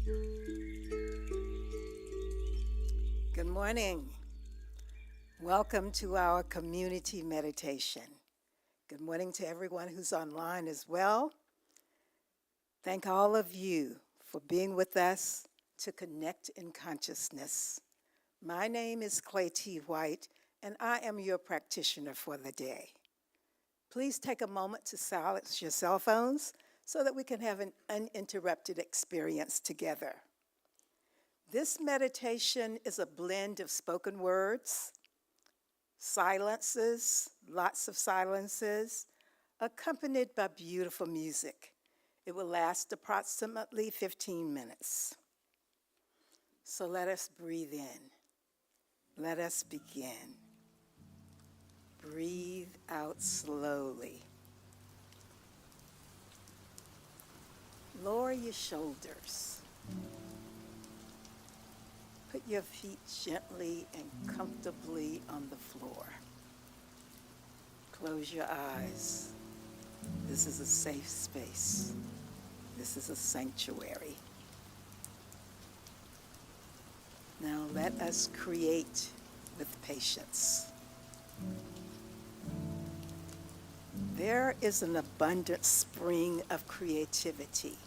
Good morning. Welcome to our community meditation. Good morning to everyone who's online as well. Thank all of you for being with us to connect in consciousness. My name is Clay T. White, and I am your practitioner for the day. Please take a moment to silence your cell phones so that we can have an uninterrupted experience together. This meditation is a blend of spoken words, silences, lots of silences, accompanied by beautiful music. It will last approximately 15 minutes. So let us breathe in. Let us begin. Breathe out slowly. Lower your shoulders. Put your feet gently and comfortably on the floor. Close your eyes. This is a safe space. This is a sanctuary. Now let us create with patience. There is an abundant spring of creativity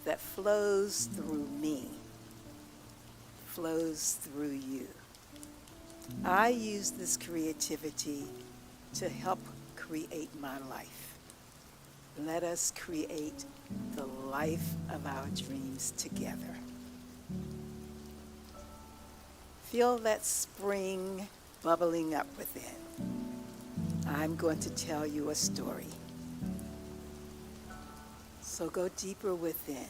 that flows through me, flows through you. I use this creativity to help create my life. Let us create the life of our dreams together. Feel that spring bubbling up within. I'm going to tell you a story. So go deeper within.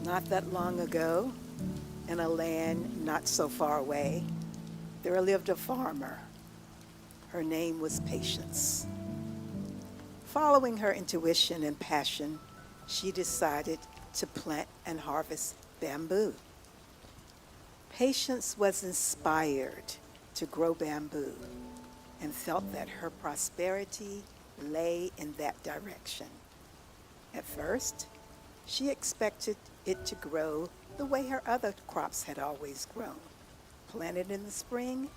Not that long ago, in a land not so far away, there lived a farmer. Her name was Patience. Following her intuition and passion, she decided to plant and harvest bamboo. Patience was inspired to grow bamboo and felt that her prosperity lay in that direction. At first, she expected it to grow the way her other crops had always grown, planted in the spring,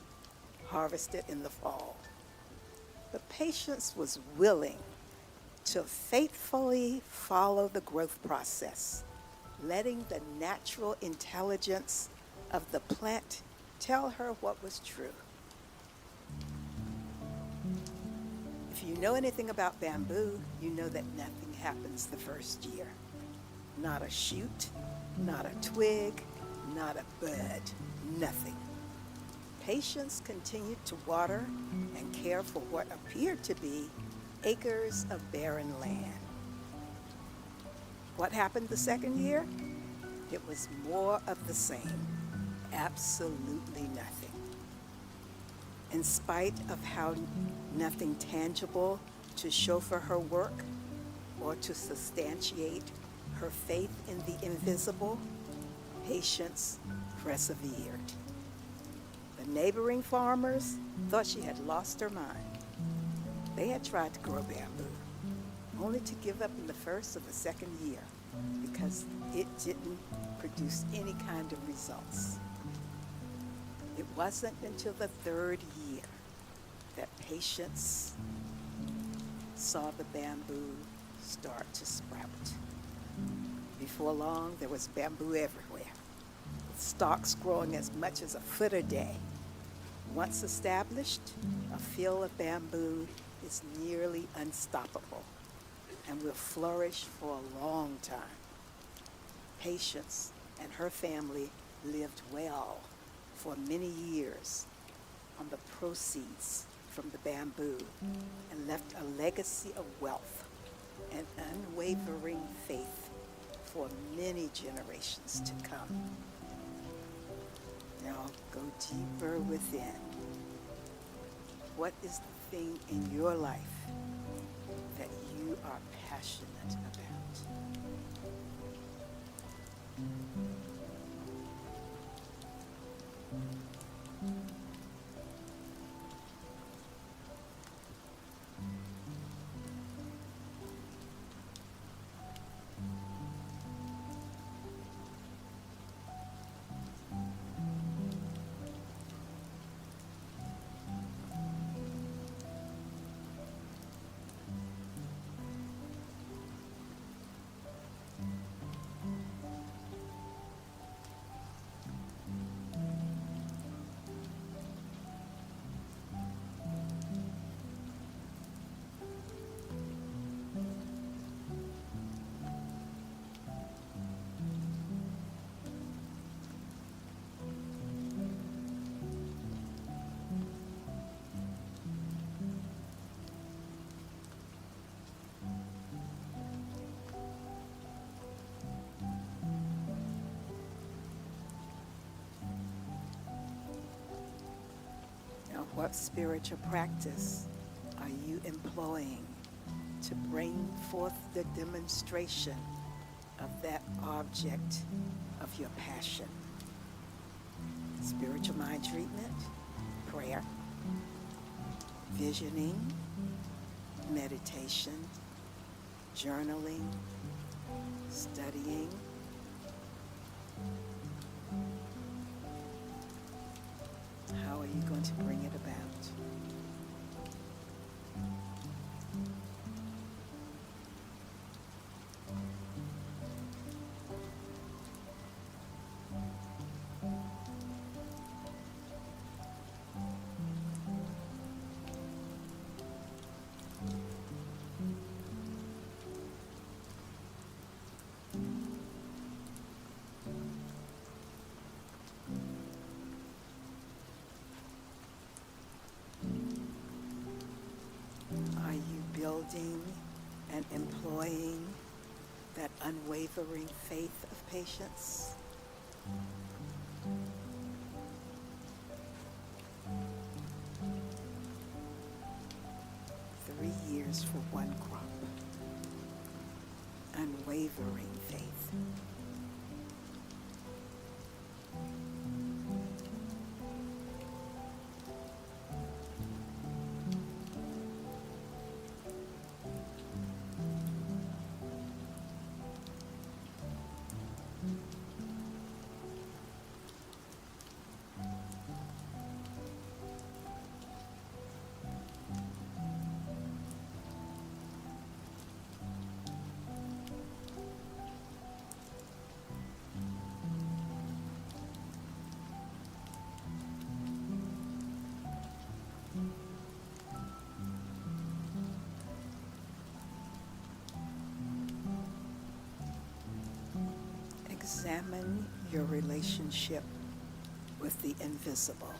harvested in the fall. But Patience was willing to faithfully follow the growth process, letting the natural intelligence of the plant tell her what was true. If you know anything about bamboo, you know that nothing happens the first year. Not a shoot, not a twig, not a bud, nothing. Patience continued to water and care for what appeared to be acres of barren land. What happened the second year? It was more of the same, absolutely nothing. In spite of how nothing tangible to show for her work or to substantiate her faith in the invisible, Patience persevered. The neighboring farmers thought she had lost her mind. They had tried to grow bamboo, only to give up in the first or the second year because it didn't produce any kind of results. It wasn't until the third year that Patience saw the bamboo start to sprout. Before long, there was bamboo everywhere, with stalks growing as much as a foot a day. Once established, a field of bamboo is nearly unstoppable and will flourish for a long time. Patience and her family lived well for many years on the proceeds from the bamboo and left a legacy of wealth and unwavering faith for many generations to come. Now go deeper within. What is the thing in your life that you are passionate about? Now, what spiritual practice are you employing to bring forth the demonstration of that object of your passion? Spiritual mind treatment, prayer, visioning, meditation, journaling, studying. How are you going to bring it about? Are you building and employing that unwavering faith of patience? Three years for one crop. Unwavering faith. Examine your relationship with the invisible.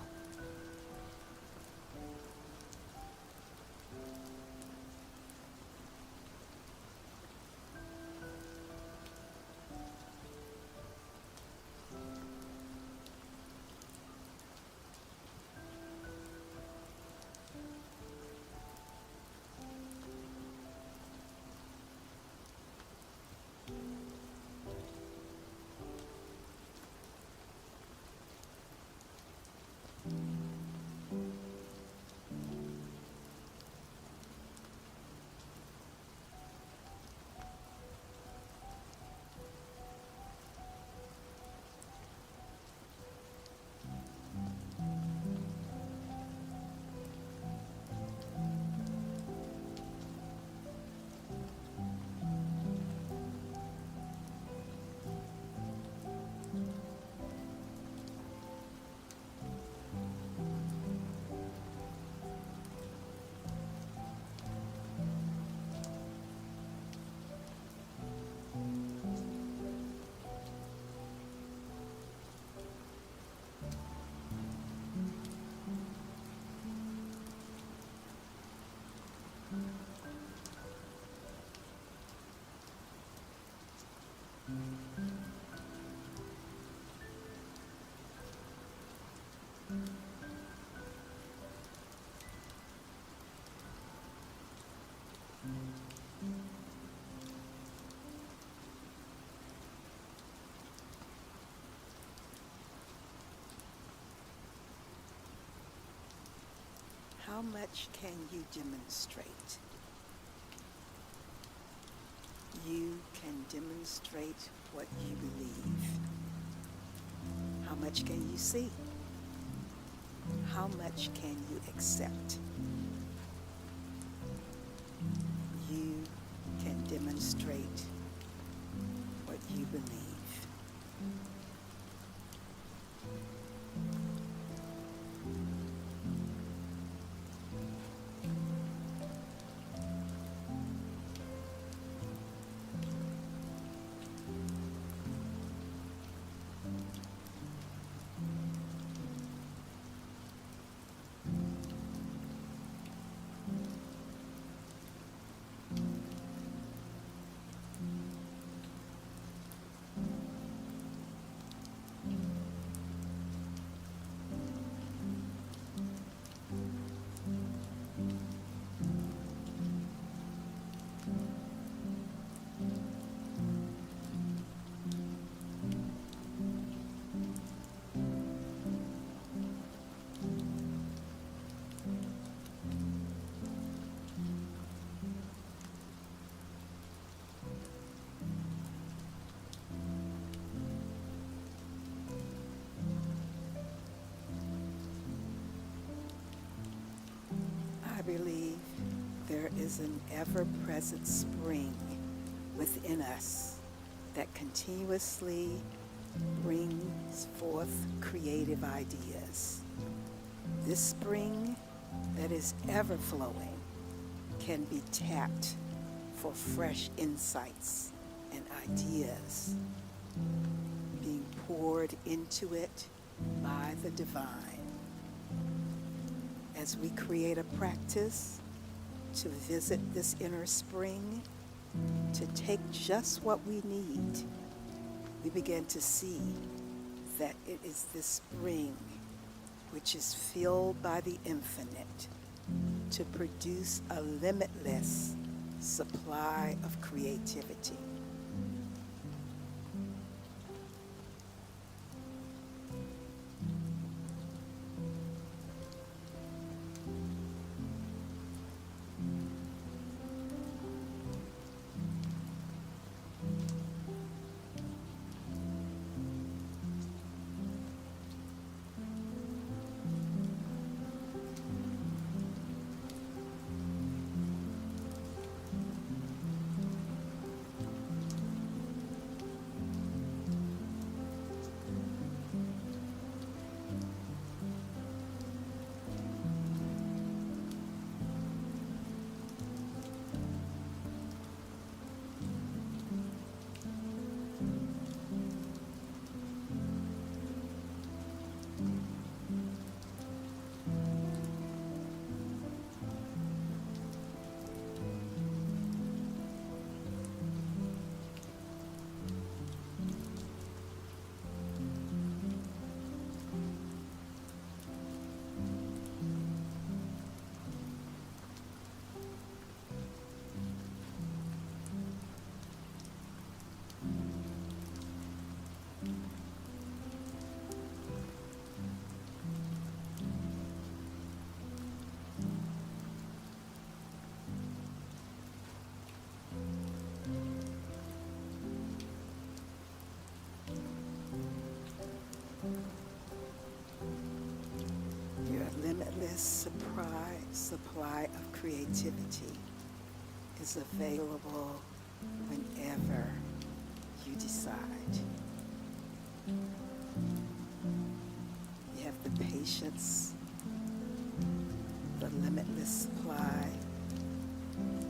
How much can you demonstrate? You can demonstrate what you believe. How much can you see? How much can you accept? You can demonstrate what you believe. I believe there is an ever-present spring within us that continuously brings forth creative ideas. This spring that is ever flowing can be tapped for fresh insights and ideas being poured into it by the divine. As we create a practice to visit this inner spring, to take just what we need, we begin to see that it is this spring which is filled by the infinite to produce a limitless supply of creativity. Limitless supply of creativity is available whenever you decide. You have the patience, the limitless supply,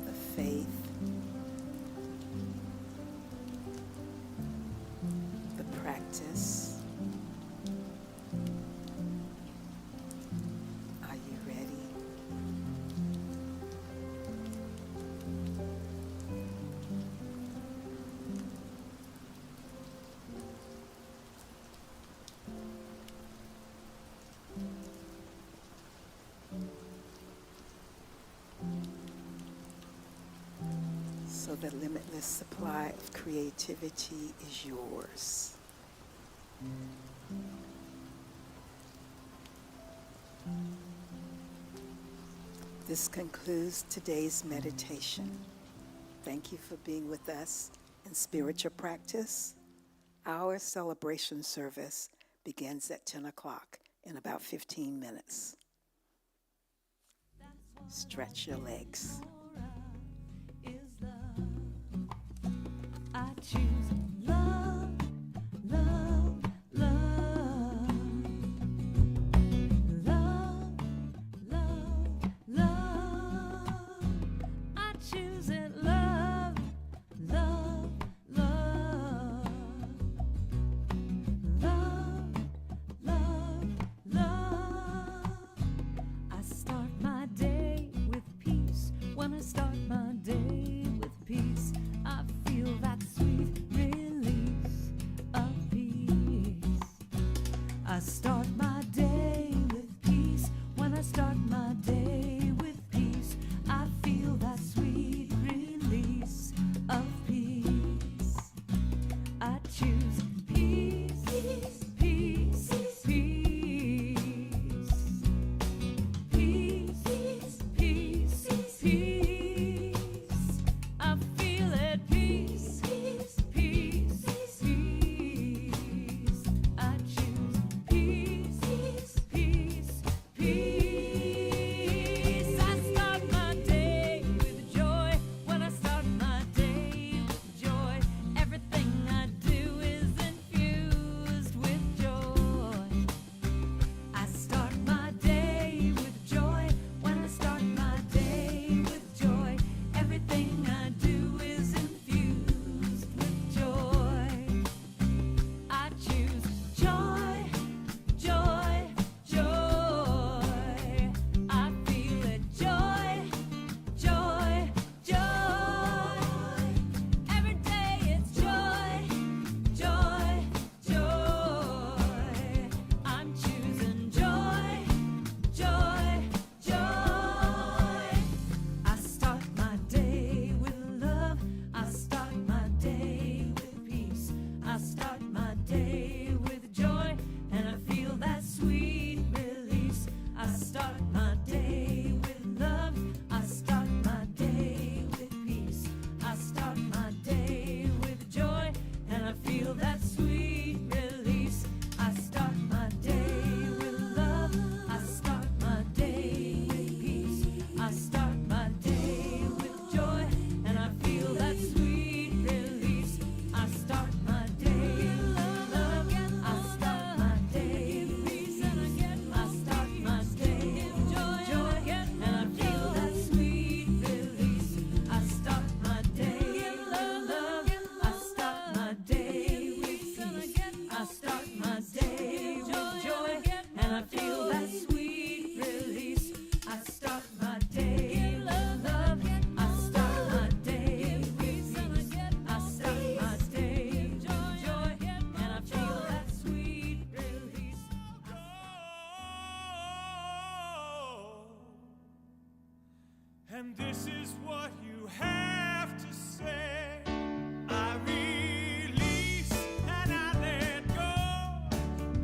the faith, the practice. So the limitless supply of creativity is yours. This concludes today's meditation. Thank you for being with us In spiritual practice, our celebration service begins at 10 o'clock in about 15 minutes. Stretch your legs. I choose love, love, love. Love, love, love. I choose it, love, love, love. Love, love, love. I start my day with peace. When I start my day with peace, I feel that sweet release of peace. I start my day with peace. When I start my day with peace, I feel that sweet release of peace. I choose peace, peace, peace, peace. Peace, peace, peace. I feel it, peace, peace, peace, peace. I choose peace, peace, peace. I start my day with joy. When I start my day with joy, everything I do is infused with joy. I start my day with joy. When I start my day with joy, everything I do is infused with joy. I choose joy, joy, joy. I feel it, joy, joy, joy. Every day it's joy, joy, joy. I'm choosing joy, joy, joy. I start my day with love. I start my day with peace. I start my day with joy, and I feel that sweet release. I start my day with love. I start my day with peace. I start my day with joy, and I feel that sweet release. I start my day with love. I start my day with peace. I start my day with joy, and I feel that sweet release. I start my day with love. I start my day with peace, and I start my day with joy, and I feel that sweet release. I start my day with love. I start my day with peace. I start my day with joy, and I feel that sweet release. I start my day with love. I start my day with peace. I start my day with joy, and I feel that sweet release. And this is what you have to say. I release and I let go.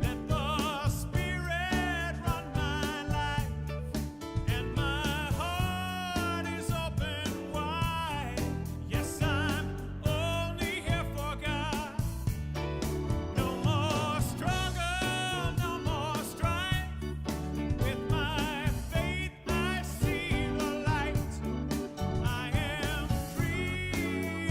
Let the Spirit run my life, and my heart is open wide. Yes, I'm only here for God. No more struggle, no more strife. With my faith I see the light. I am free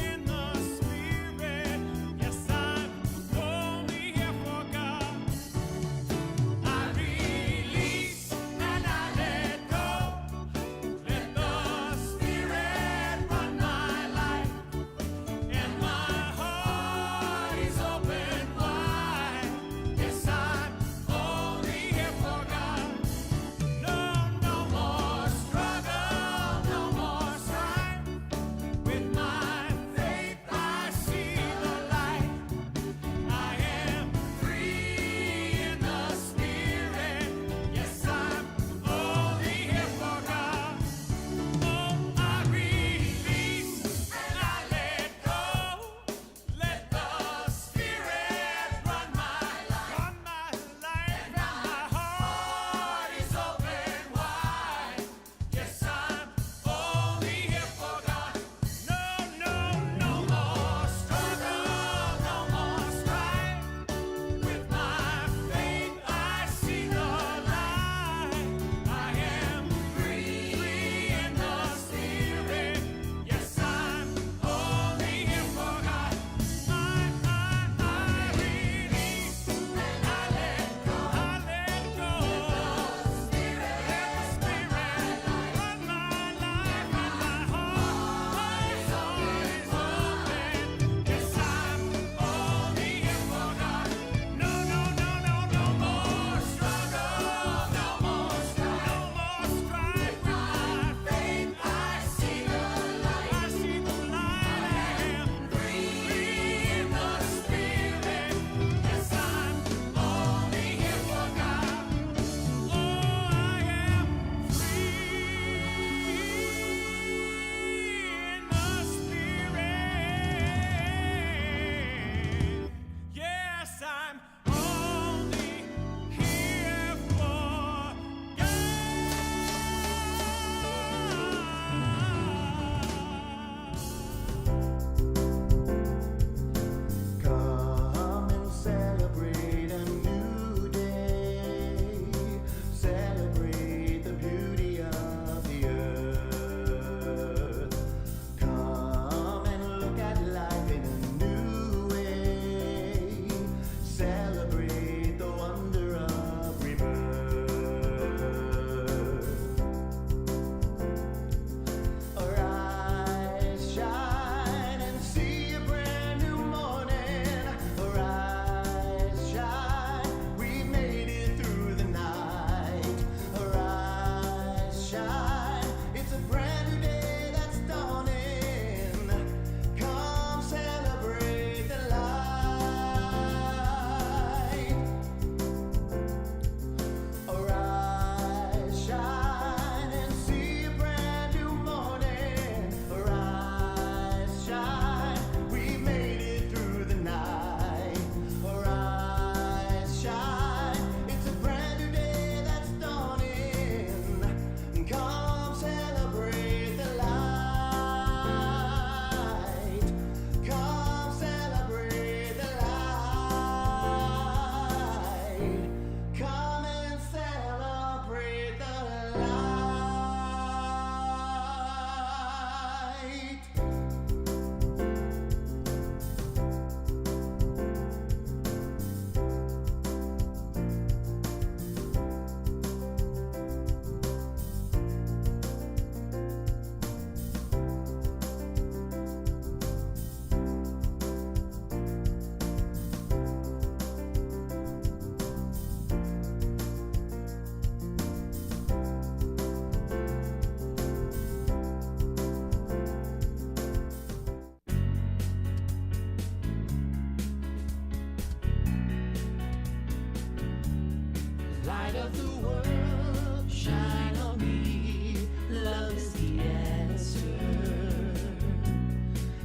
Light of the world, shine on me. Love is the answer.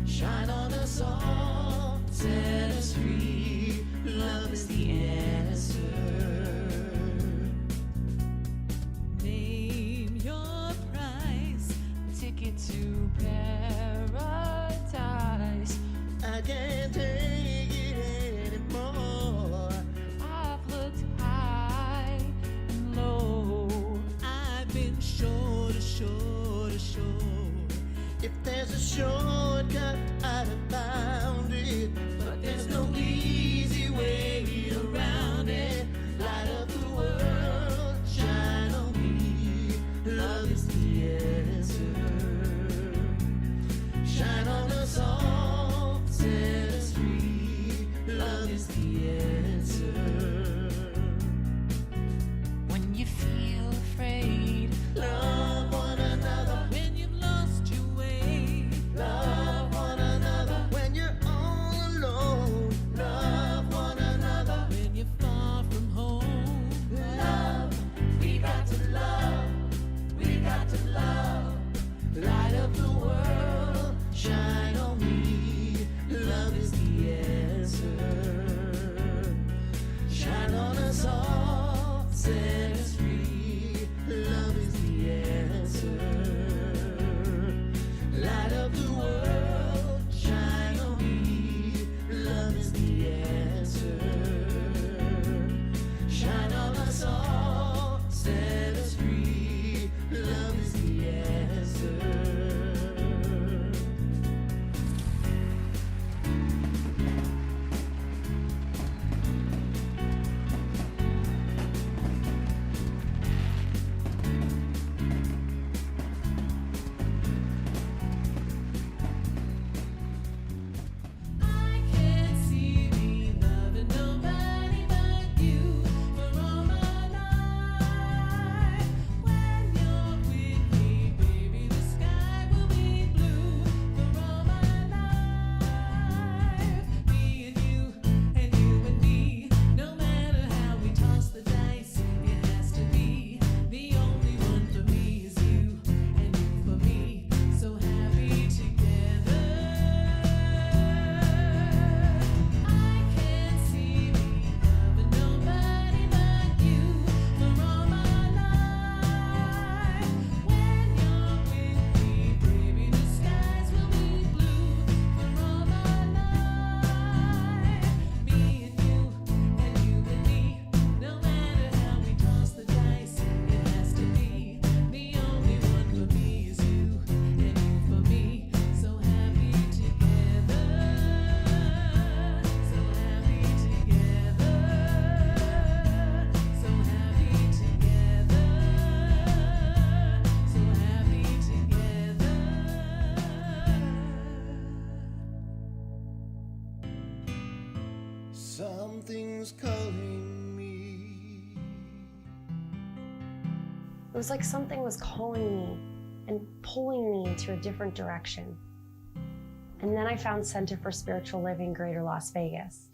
Shine on us all, set us free. Love is the answer. Name your price, ticket to paradise. I can't take it anymore. I've looked high and low. I've been shore to shore to shore. If there's a shortcut, I'd have found it. But there's no easy way around it. Light of the world, shine on me. Love is the answer. Shine on us all, set us free. Love is the answer. When you feel afraid, Love one another. when you've lost your way, Love one another. When you're all alone, love one another. when you're far from home, Love, we got to love. We got to love. Light of the world, shine on me. Love is the answer. Shine on us all, set us free. Love is the answer. Light of the world, shine on me. Love is the answer. Shine on us all, set us free. Love is the answer. I can't see me loving nobody but you for all my life. When you're with me, baby, the sky will be blue for all my life. Me and you and me, no matter how we toss the dice, it has to be. The only one for me is you and you for me, so happy together. I can't see me loving nobody but you for all my life. When you're with me, baby, the skies will be blue for all my life. Me and you and me, no matter how we toss the dice, it has to be. The only one for me is you and you for me, so happy together. So happy together. So happy together. So happy together. Something's calling me. It was like something was calling me and pulling me into a different direction. And then I found Center for Spiritual Living Greater Las Vegas.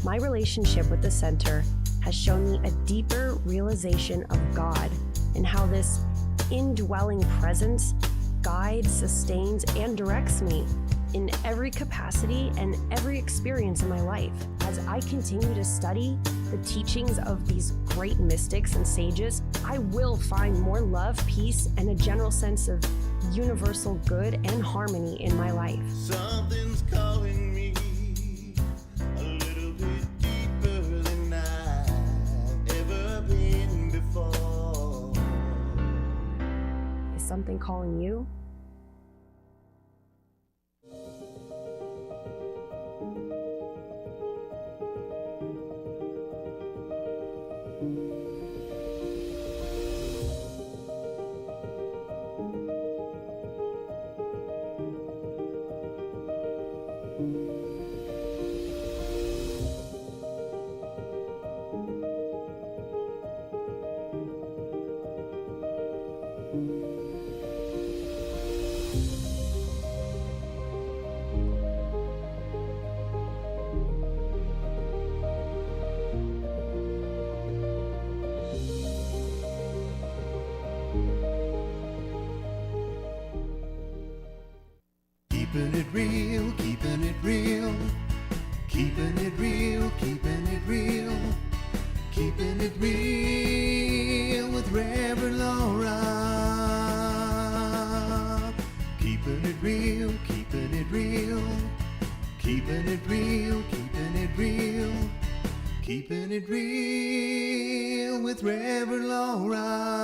My relationship with the center has shown me a deeper realization of God and how this indwelling presence guides, sustains, and directs me in every capacity and every experience in my life. As I continue to study the teachings of these great mystics and sages, I will find more love, peace, and a general sense of universal good and harmony in my life. Something's calling me a little bit deeper than I've ever been before. Is something calling you? Keeping it real, keeping it real. Keeping it real, keeping it real. Keeping it real with Reverend Laura. Keeping it real, keeping it real. Keeping it real, keeping it real. Keeping it real with Reverend Laura.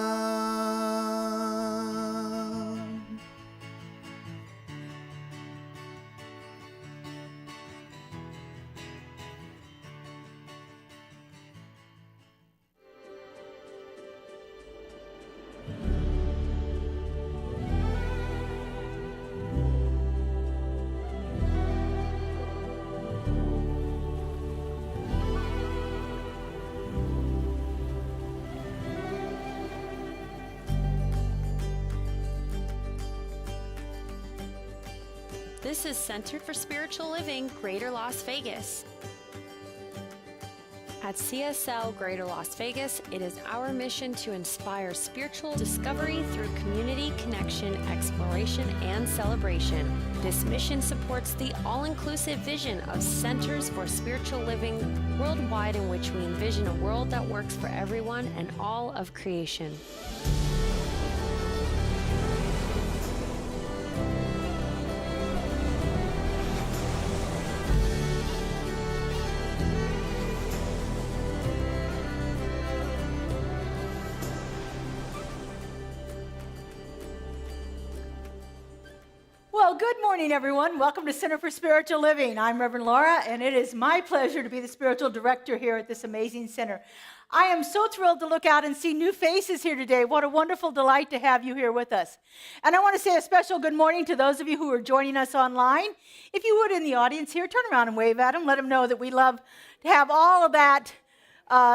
This is Center for Spiritual Living, Greater Las Vegas. At CSL Greater Las Vegas, it is our mission to inspire spiritual discovery through community connection, exploration, and celebration. This mission supports the all-inclusive vision of Centers for Spiritual Living worldwide, in which we envision a world that works for everyone and all of creation. Well, good morning, everyone. Welcome to Center for Spiritual Living. I'm Reverend Laura, and it is my pleasure to be the spiritual director here at this amazing center. I am so thrilled to look out and see new faces here today. What a wonderful delight to have you here with us. And I want to say a special good morning to those of you who are joining us online. If you would, in the audience here, turn around and wave at them. Let them know that we love to have all of that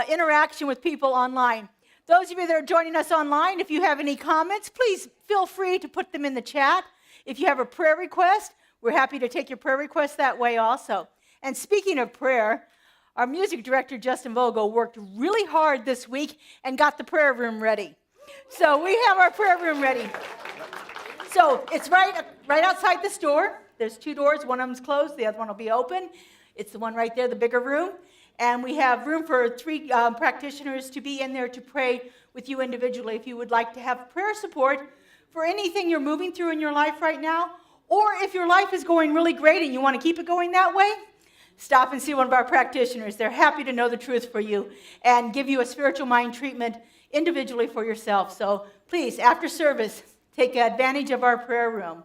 interaction with people online. Those of you that are joining us online, if you have any comments, please feel free to put them in the chat. If you have a prayer request, we're happy to take your prayer request that way also. And speaking of prayer, our music director, Justin Vogel, worked really hard this week and got the prayer room ready. So we have our prayer room ready. So it's right outside the store. There's two doors. One of them's closed. The other one will be open. It's the one right there, the bigger room. And we have room for 3 practitioners to be in there to pray with you individually if you would like to have prayer support for anything you're moving through in your life right now, or if your life is going really great and you want to keep it going that way, stop and see one of our practitioners. They're happy to know the truth for you and give you a spiritual mind treatment individually for yourself. So please, after service, take advantage of our prayer room.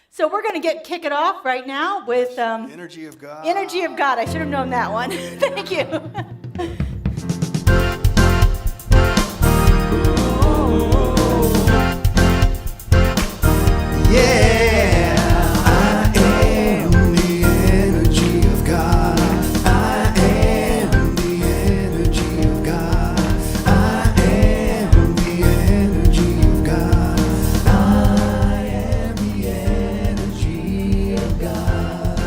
So we're going to kick it off right now with Energy of God. Energy of God. I should have known that one. Thank you. Yeah, I am the energy of God. I am the energy of God. I am the energy of God. I am the energy of God.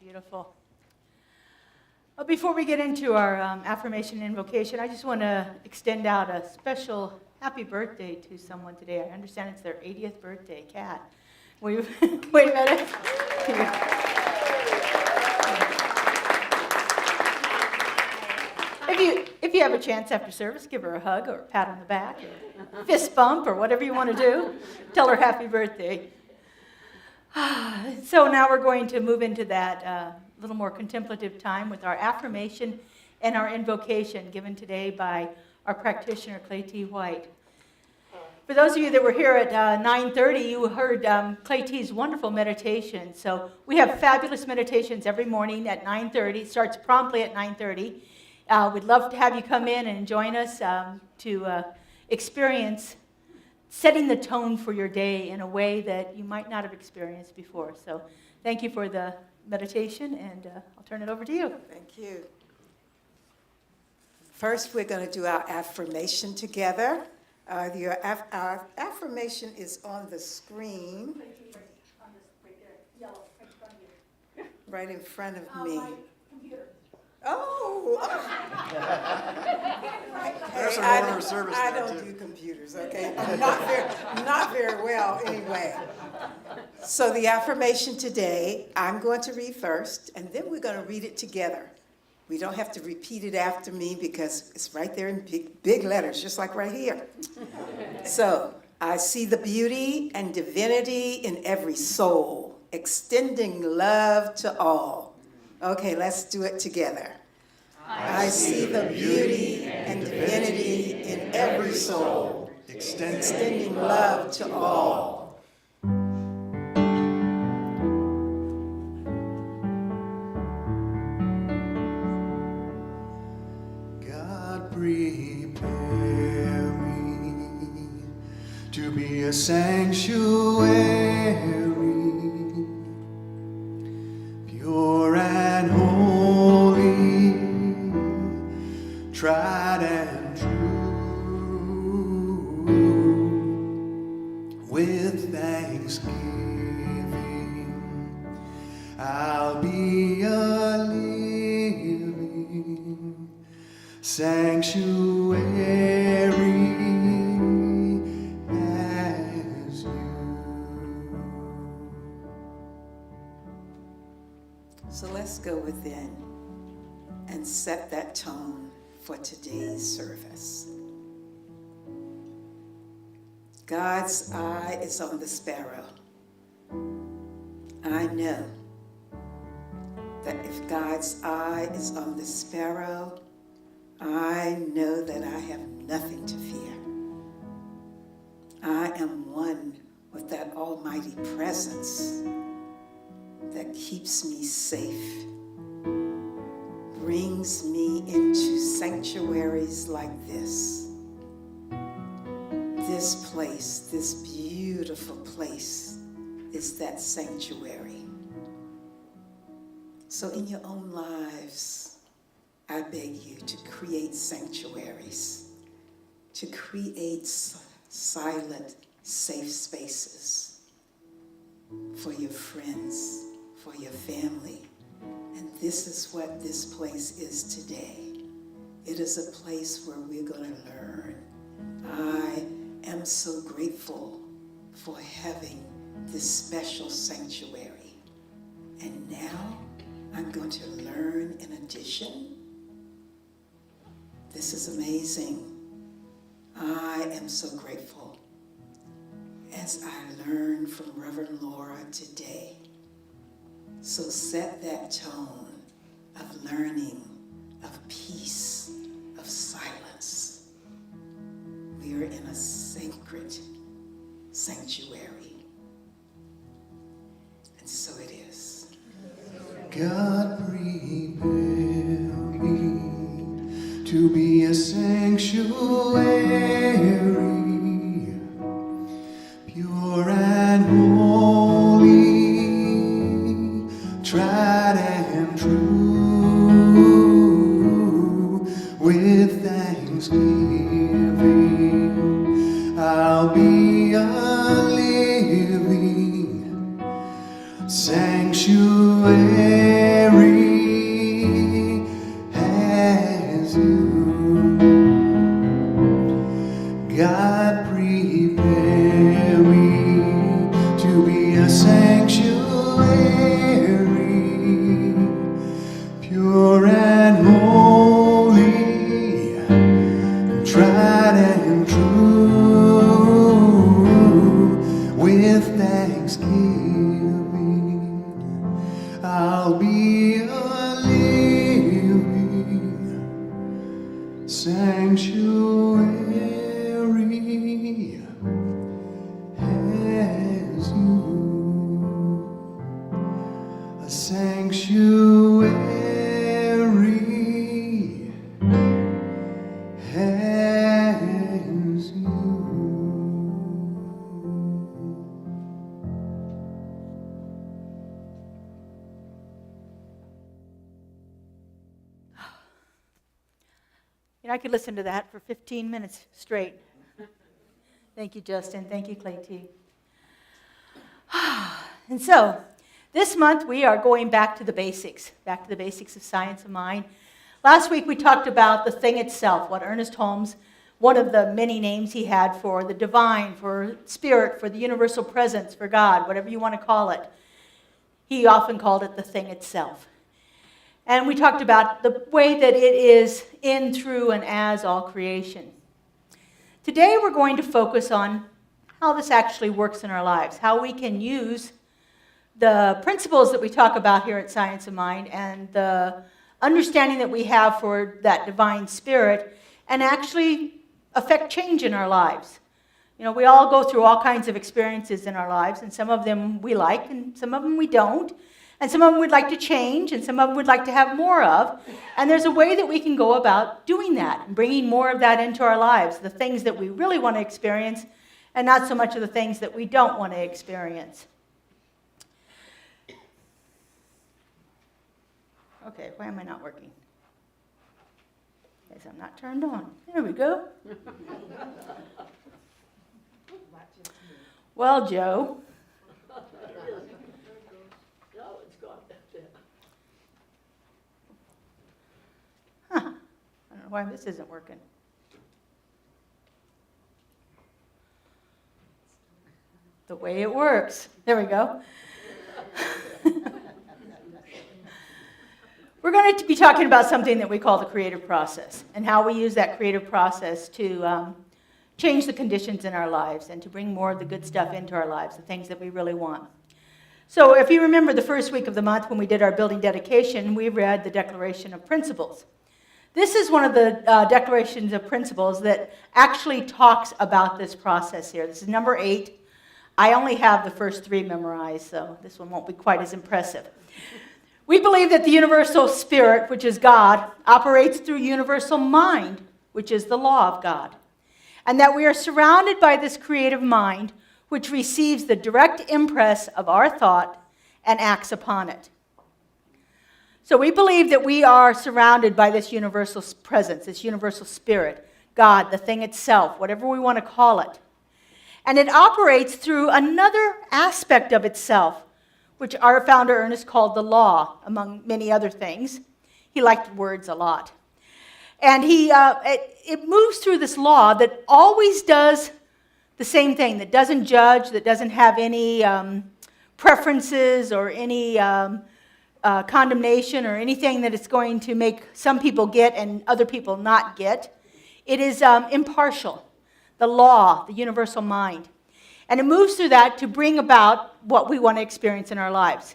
Beautiful. Before we get into our affirmation and invocation, I just want to extend out a special happy birthday to someone today. I understand it's their 80th birthday, Kat. Wait a minute. If you have a chance after service, give her a hug or a pat on the back or a fist bump or whatever you want to do. Tell her happy birthday. So now we're going to move into that little more contemplative time with our affirmation and our invocation given today by our practitioner, Clay T. White. For those of you that were here at 9:30, you heard Clay T's wonderful meditation. So we have fabulous meditations every morning at 9:30. It starts promptly at 9:30. We'd love to have you come in and join us to experience setting the tone for your day in a way that you might not have experienced before. So thank you for the meditation, and I'll turn it over to you. Thank you. First, we're going to do our affirmation together. Our affirmation is on the screen, right in front of me. Oh! There's a I roller service I there, don't too. do computers, okay? I'm not very well anyway. So the affirmation today, I'm going to read first, and then we're going to read it together. We don't have to repeat it after me because it's right there in big letters, just like right here. So, I see the beauty and divinity in every soul, extending love to all. Okay, let's do it together. I see the beauty and divinity in every soul, extending love to all. God prepare me to be a sanctuary, pure and holy, tried and true, with thanksgiving I'll be a living sanctuary as you. So let's go within and set that tone for today's service. God's eye is on the sparrow. I know that if God's eye is on the sparrow, I know that I have nothing to fear. I am one with that almighty presence that keeps me safe, brings me into sanctuaries like this. This place, this beautiful place, is that sanctuary. So in your own lives, I beg you to create sanctuaries, to create silent, safe spaces for your friends, for your family. And this is what this place is today. It is a place where we're going to learn. I am so grateful for having this special sanctuary. And now I'm going to learn in addition. This is amazing. I am so grateful as I learn from Reverend Laura today. So set that tone of learning, of peace, of silence. We are in a sacred sanctuary. And so it is. God prepare me to be a sanctuary, pure and holy, tried and true, with thanksgiving I'll be a living sanctuary pure and holy, tried and true. With thanksgiving, I'll be a living sanctuary as you, a sanctuary as you. You know, I could listen to that for 15 minutes straight. Thank you, Justin. Thank you, Clay T. And so, this month we are going back to the basics of science of mind. Last week we talked about the thing itself, what Ernest Holmes, one of the many names he had for the divine, for spirit, for the universal presence, for God, whatever you want to call it. He often called it the thing itself. And we talked about the way that it is in, through, and as all creation. Today we're going to focus on how this actually works in our lives, how we can use the principles that we talk about here at Science of Mind and the understanding that we have for that divine spirit and actually affect change in our lives. You know, we all go through all kinds of experiences in our lives, and some of them we like and some of them we don't. And some of them we'd like to change, and some of them we'd like to have more of. And there's a way that we can go about doing that, and bringing more of that into our lives, the things that we really want to experience, and not so much of the things that we don't want to experience. Okay, why am I not working? Because I'm not turned on. There we go. Well, Joe. I don't know why this isn't working. The way it works. There we go. We're going to be talking about something that we call the creative process and how we use that creative process to change the conditions in our lives and to bring more of the good stuff into our lives, the things that we really want. So if you remember the first week of the month when we did our building dedication, we read the Declaration of Principles. This is one of the declarations of principles that actually talks about this process here. This is number 8. I only have the first 3 memorized, so this one won't be quite as impressive. We believe that the universal spirit, which is God, operates through universal mind, which is the law of God, and that we are surrounded by this creative mind, which receives the direct impress of our thought and acts upon it. So we believe that we are surrounded by this universal presence, this universal spirit, God, the thing itself, whatever we want to call it. And it operates through another aspect of itself, which our founder Ernest called the law, among many other things. He liked words a lot. And it moves through this law that always does the same thing, that doesn't judge, that doesn't have any preferences or any condemnation or anything that it's going to make some people get and other people not get. It is impartial, the law, the universal mind. And it moves through that to bring about what we want to experience in our lives,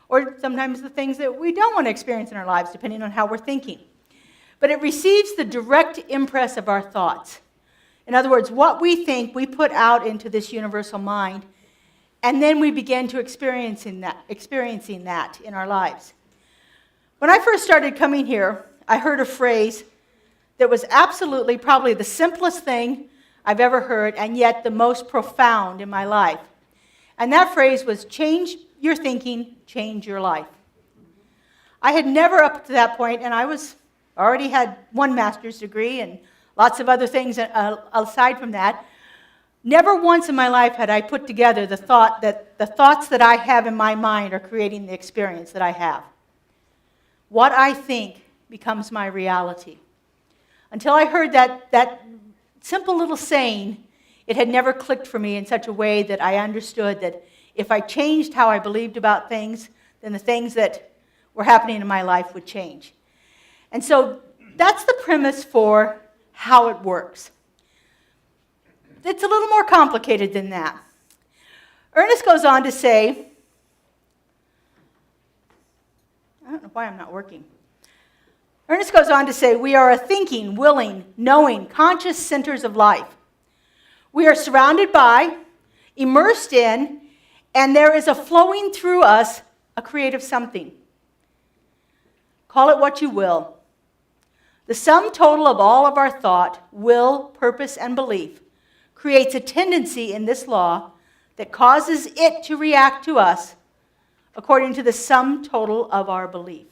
or sometimes the things that we don't want to experience in our lives, depending on how we're thinking. But it receives the direct impress of our thoughts. In other words, what we think, we put out into this universal mind, and then we begin to experiencing that in our lives. When I first started coming here, I heard a phrase that was absolutely probably the simplest thing I've ever heard, and yet the most profound in my life. And that phrase was, change your thinking, change your life. I had never up to that point, and I already had 1 master's degree and lots of other things aside from that. Never once in my life had I put together the thought that the thoughts that I have in my mind are creating the experience that I have. What I think becomes my reality. Until I heard that simple little saying, it had never clicked for me in such a way that I understood that if I changed how I believed about things, then the things that were happening in my life would change. And so that's the premise for how it works. It's a little more complicated than that. Ernest goes on to say, I don't know why I'm not working. Ernest goes on to say, we are a thinking, willing, knowing, conscious centers of life. We are surrounded by, immersed in, and there is a flowing through us a creative something. Call it what you will. The sum total of all of our thought, will, purpose, and belief creates a tendency in this law that causes it to react to us according to the sum total of our belief.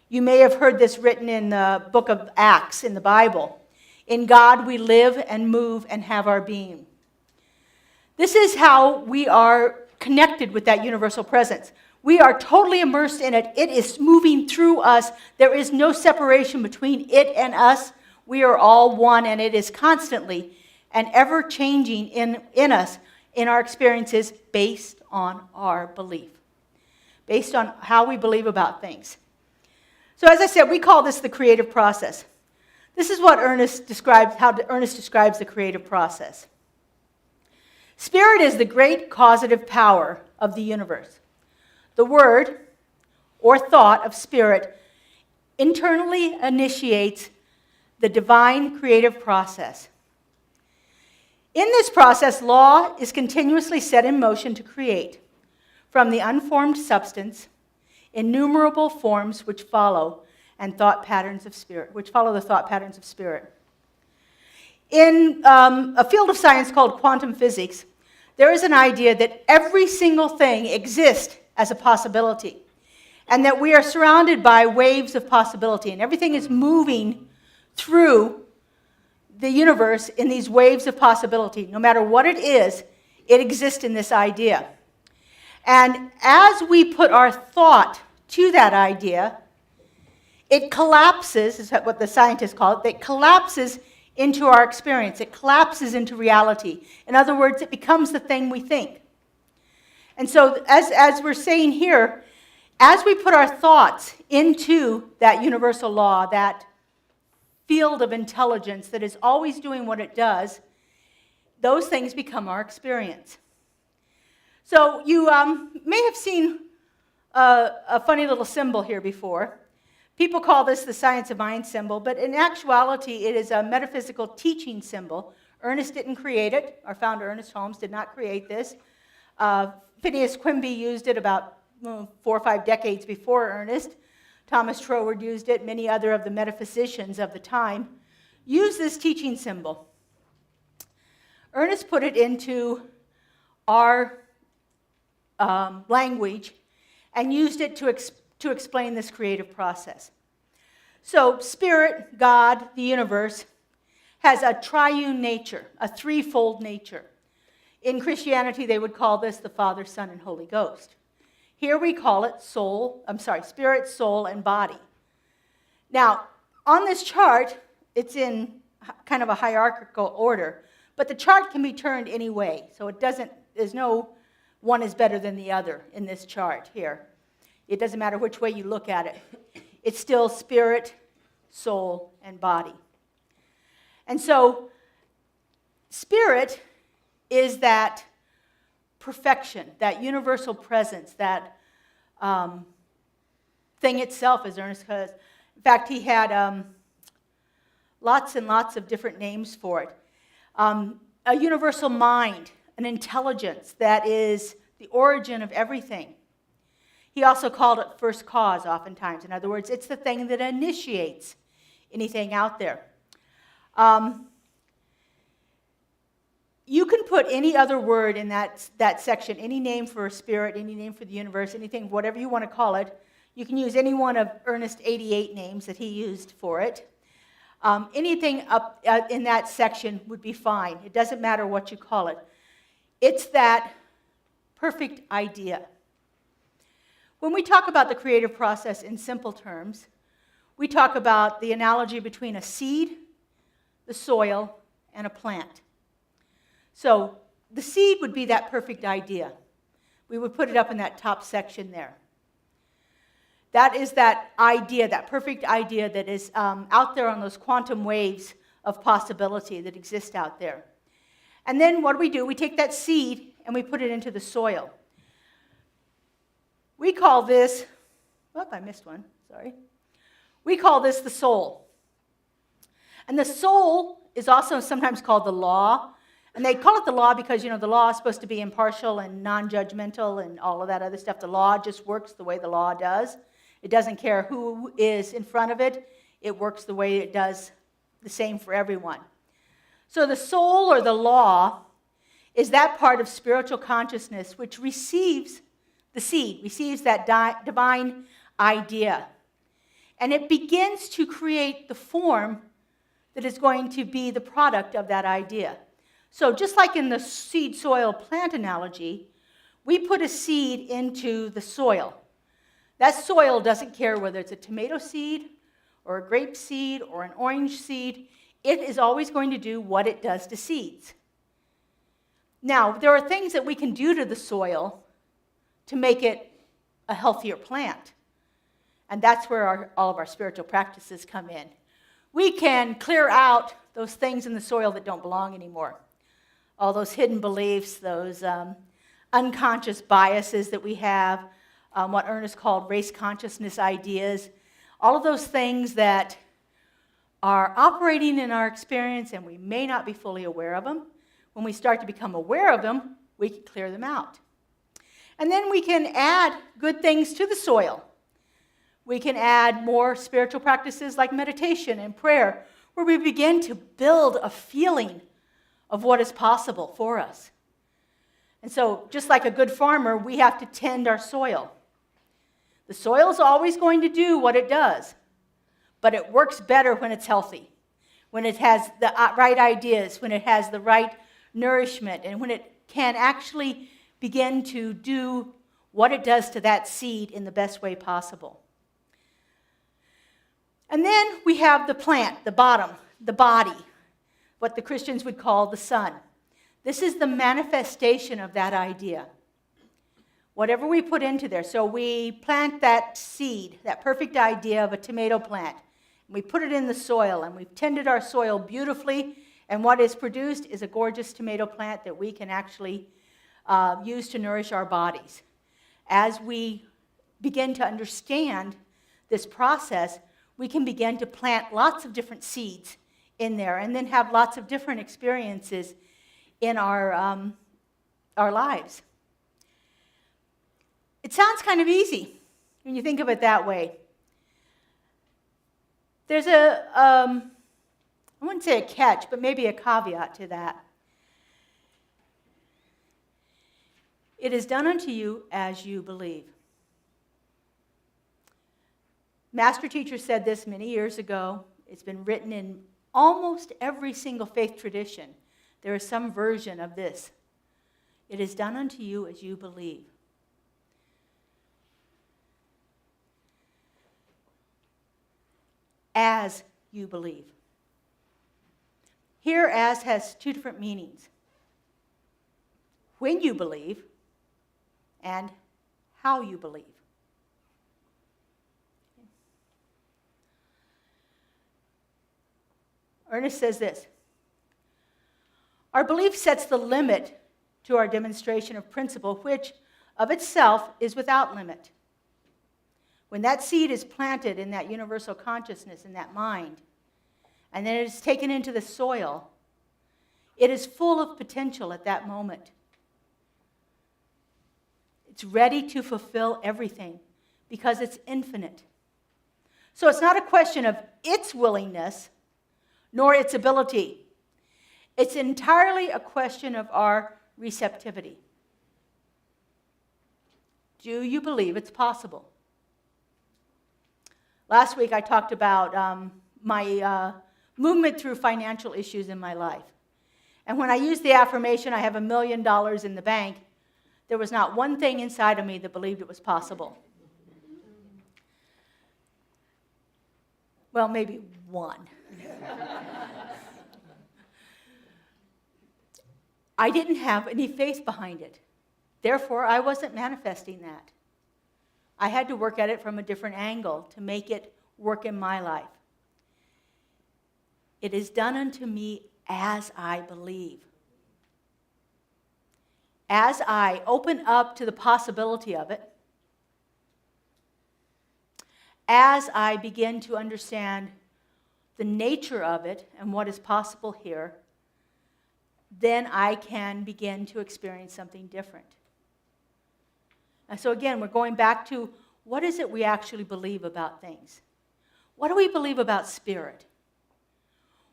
You may have heard this written in the book of Acts in the Bible. In God we live and move and have our being. This is how we are connected with that universal presence. We are totally immersed in it. It is moving through us. There is no separation between it and us. We are all one, and it is constantly and ever changing in us, in our experiences, based on our belief, based on how we believe about things. So as I said, we call this the creative process. This is what Ernest describes, how Ernest describes the creative process. Spirit is the great causative power of the universe. The word or thought of spirit internally initiates the divine creative process. In this process, law is continuously set in motion to create, from the unformed substance, innumerable forms which follow the thought patterns of spirit. In a field of science called quantum physics, there is an idea that every single thing exists as a possibility, and that we are surrounded by waves of possibility, and everything is moving through the universe in these waves of possibility. No matter what it is, it exists in this idea. And as we put our thought to that idea, it collapses, is what the scientists call it, it collapses into our experience. It collapses into reality. In other words, it becomes the thing we think. And so as we're saying here, as we put our thoughts into that universal law, that field of intelligence that is always doing what it does, those things become our experience. So you may have seen a funny little symbol here before. People call this the science of mind symbol, but in actuality, it is a metaphysical teaching symbol. Ernest didn't create it. Our founder, Ernest Holmes, did not create this. Phineas Quimby used it about 4 or 5 decades before Ernest. Thomas Troward used it. Many other of the metaphysicians of the time used this teaching symbol. Ernest put it into our language and used it to explain this creative process. So spirit, God, the universe, has a triune nature, a threefold nature. In Christianity, they would call this the Father, Son, and Holy Ghost. Here we call it spirit, soul, and body. Now, on this chart, it's in kind of a hierarchical order, but the chart can be turned any way. So there's no one is better than the other in this chart here. It doesn't matter which way you look at it. It's still spirit, soul, and body. And so, spirit is that perfection, that universal presence, that thing itself, as Ernest says. In fact, he had lots and lots of different names for it. A universal mind, an intelligence that is the origin of everything. He also called it first cause oftentimes. In other words, it's the thing that initiates anything out there. You can put any other word in that section, any name for a spirit, any name for the universe, anything, whatever you want to call it. You can use any one of Ernest's 88 names that he used for it. Anything up in that section would be fine. It doesn't matter what you call it. It's that perfect idea. When we talk about the creative process in simple terms, we talk about the analogy between a seed, the soil, and a plant. So the seed would be that perfect idea. We would put it up in that top section there. That is that idea, that perfect idea that is out there on those quantum waves of possibility that exist out there. And then what do? We take that seed and we put it into the soil. We call this, I missed one, sorry. We call this the soul. And the soul is also sometimes called the law. And they call it the law because, the law is supposed to be impartial and non-judgmental and all of that other stuff. The law just works the way the law does. It doesn't care who is in front of it. It works the way it does, the same for everyone. So the soul or the law is that part of spiritual consciousness which receives the seed, receives that divine idea. And it begins to create the form that is going to be the product of that idea. So just like in the seed, soil, plant analogy, we put a seed into the soil. That soil doesn't care whether it's a tomato seed or a grape seed or an orange seed. It is always going to do what it does to seeds. Now, there are things that we can do to the soil to make it a healthier plant. And that's where all of our spiritual practices come in. We can clear out those things in the soil that don't belong anymore. All those hidden beliefs, those unconscious biases that we have, what Ernest called race consciousness ideas, all of those things that are operating in our experience and we may not be fully aware of them. When we start to become aware of them, we can clear them out. And then we can add good things to the soil. We can add more spiritual practices like meditation and prayer, where we begin to build a feeling of what is possible for us. And so, just like a good farmer, we have to tend our soil. The soil is always going to do what it does, but it works better when it's healthy, when it has the right ideas, when it has the right nourishment, and when it can actually begin to do what it does to that seed in the best way possible. And then we have the plant, the bottom, the body, what the Christians would call the sun. This is the manifestation of that idea. Whatever we put into there. So we plant that seed, that perfect idea of a tomato plant. And we put it in the soil, and we've tended our soil beautifully. And what is produced is a gorgeous tomato plant that we can actually use to nourish our bodies. As we begin to understand this process, we can begin to plant lots of different seeds in there and then have lots of different experiences in our lives. It sounds kind of easy when you think of it that way. There's I wouldn't say a catch, but maybe a caveat to that. It is done unto you as you believe. Master teacher said this many years ago. It's been written in almost every single faith tradition. There is some version of this. It is done unto you as you believe. As you believe. Here, as has two different meanings. When you believe and how you believe. Ernest says this: our belief sets the limit to our demonstration of principle, which of itself is without limit. When that seed is planted in that universal consciousness, in that mind, and then it is taken into the soil, it is full of potential at that moment. It's ready to fulfill everything because it's infinite. So it's not a question of its willingness nor its ability. It's entirely a question of our receptivity. Do you believe it's possible? Last week I talked about my movement through financial issues in my life. And when I used the affirmation, I have $1 million in the bank, there was not one thing inside of me that believed it was possible. Well, maybe one. I didn't have any faith behind it. Therefore, I wasn't manifesting that. I had to work at it from a different angle to make it work in my life. It is done unto me as I believe. As I open up to the possibility of it, as I begin to understand the nature of it and what is possible here, then I can begin to experience something different. And so again, we're going back to what is it we actually believe about things? What do we believe about spirit?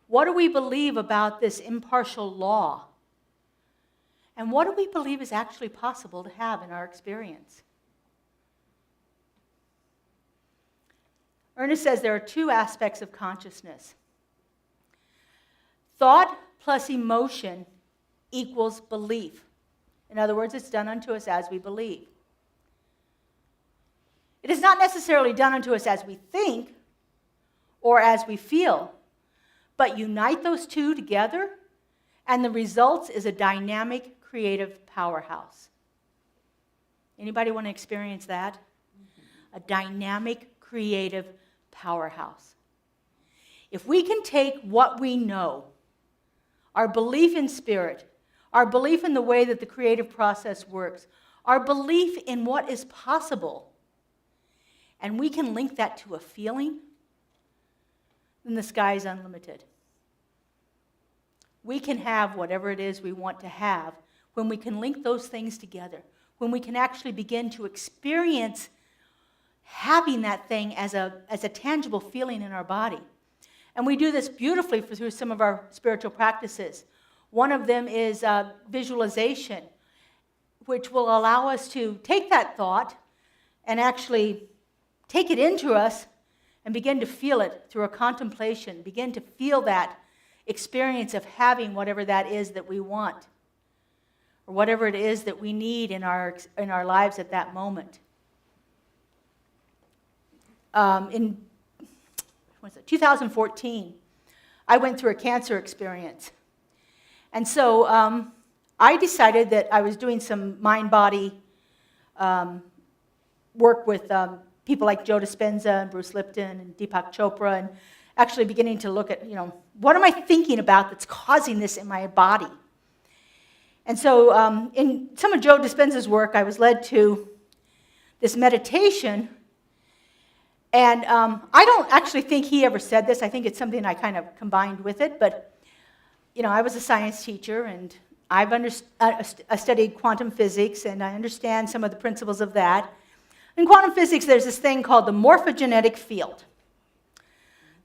What do we believe about this impartial law? And what do we believe is actually possible to have in our experience? Ernest says there are two aspects of consciousness. Thought plus emotion equals belief. In other words, it's done unto us as we believe. It is not necessarily done unto us as we think or as we feel, but unite those two together, and the result is a dynamic, creative powerhouse. Anybody want to experience that? A dynamic, creative powerhouse. If we can take what we know, our belief in spirit, our belief in the way that the creative process works, our belief in what is possible, and we can link that to a feeling, then the sky is unlimited. We can have whatever it is we want to have when we can link those things together, when we can actually begin to experience having that thing as a tangible feeling in our body. And we do this beautifully through some of our spiritual practices. One of them is visualization, which will allow us to take that thought and actually take it into us and begin to feel it through a contemplation, begin to feel that experience of having whatever that is that we want, or whatever it is that we need in our lives at that moment. In 2014, I went through a cancer experience. And so I decided that I was doing some mind-body work with people like Joe Dispenza and Bruce Lipton and Deepak Chopra, and actually beginning to look at, what am I thinking about that's causing this in my body? And so in some of Joe Dispenza's work, I was led to this meditation. And I don't actually think he ever said this. I think it's something I kind of combined with it. But, I was a science teacher, and I studied quantum physics, and I understand some of the principles of that. In quantum physics, there's this thing called the morphogenetic field.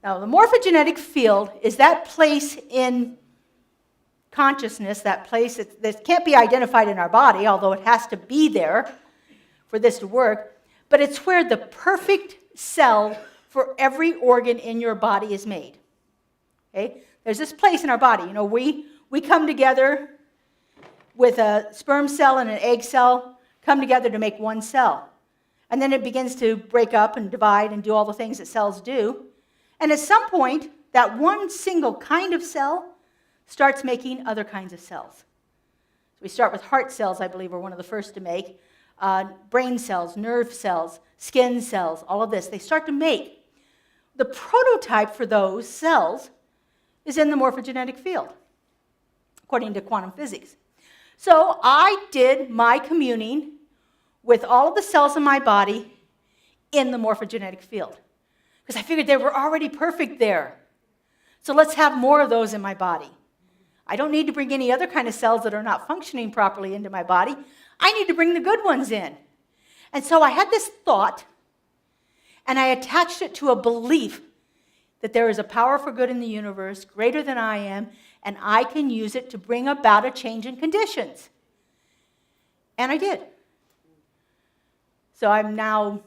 Now, the morphogenetic field is that place in consciousness, that place that can't be identified in our body, although it has to be there for this to work, but it's where the perfect cell for every organ in your body is made. Okay? There's this place in our body. We come together with a sperm cell and an egg cell, come together to make one cell. And then it begins to break up and divide and do all the things that cells do. And at some point, that one single kind of cell starts making other kinds of cells. So we start with heart cells, I believe, were one of the first to make. Brain cells, nerve cells, skin cells, all of this. They start to make. The prototype for those cells is in the morphogenetic field, according to quantum physics. So I did my communing with all of the cells in my body in the morphogenetic field, because I figured they were already perfect there. So let's have more of those in my body. I don't need to bring any other kind of cells that are not functioning properly into my body. I need to bring the good ones in. And so I had this thought, and I attached it to a belief that there is a power for good in the universe greater than I am, and I can use it to bring about a change in conditions. And I did. So I'm now,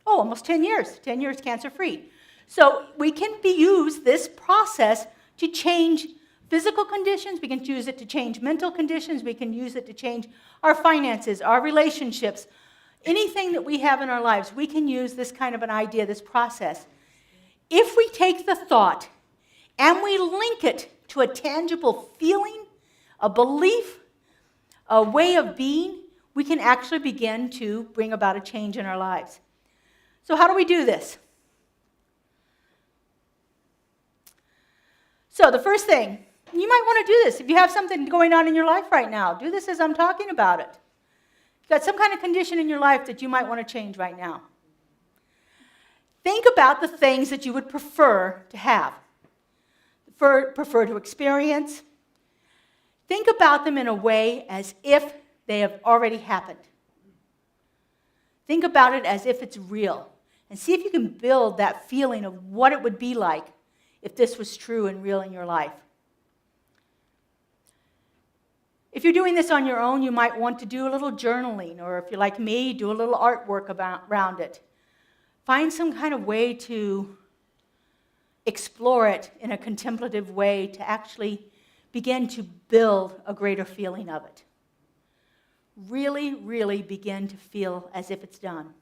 almost 10 years cancer-free. So we can use this process to change physical conditions. We can use it to change mental conditions. We can use it to change our finances, our relationships, anything that we have in our lives. We can use this kind of an idea, this process. If we take the thought and we link it to a tangible feeling, a belief, a way of being, we can actually begin to bring about a change in our lives. So how do we do this? So the first thing, you might want to do this. If you have something going on in your life right now, do this as I'm talking about it. You've got some kind of condition in your life that you might want to change right now. Think about the things that you would prefer to have, prefer to experience. Think about them in a way as if they have already happened. Think about it as if it's real. And see if you can build that feeling of what it would be like if this was true and real in your life. If you're doing this on your own, you might want to do a little journaling, or if you're like me, do a little artwork around it. Find some kind of way to explore it in a contemplative way to actually begin to build a greater feeling of it. Really, really begin to feel as if it's done.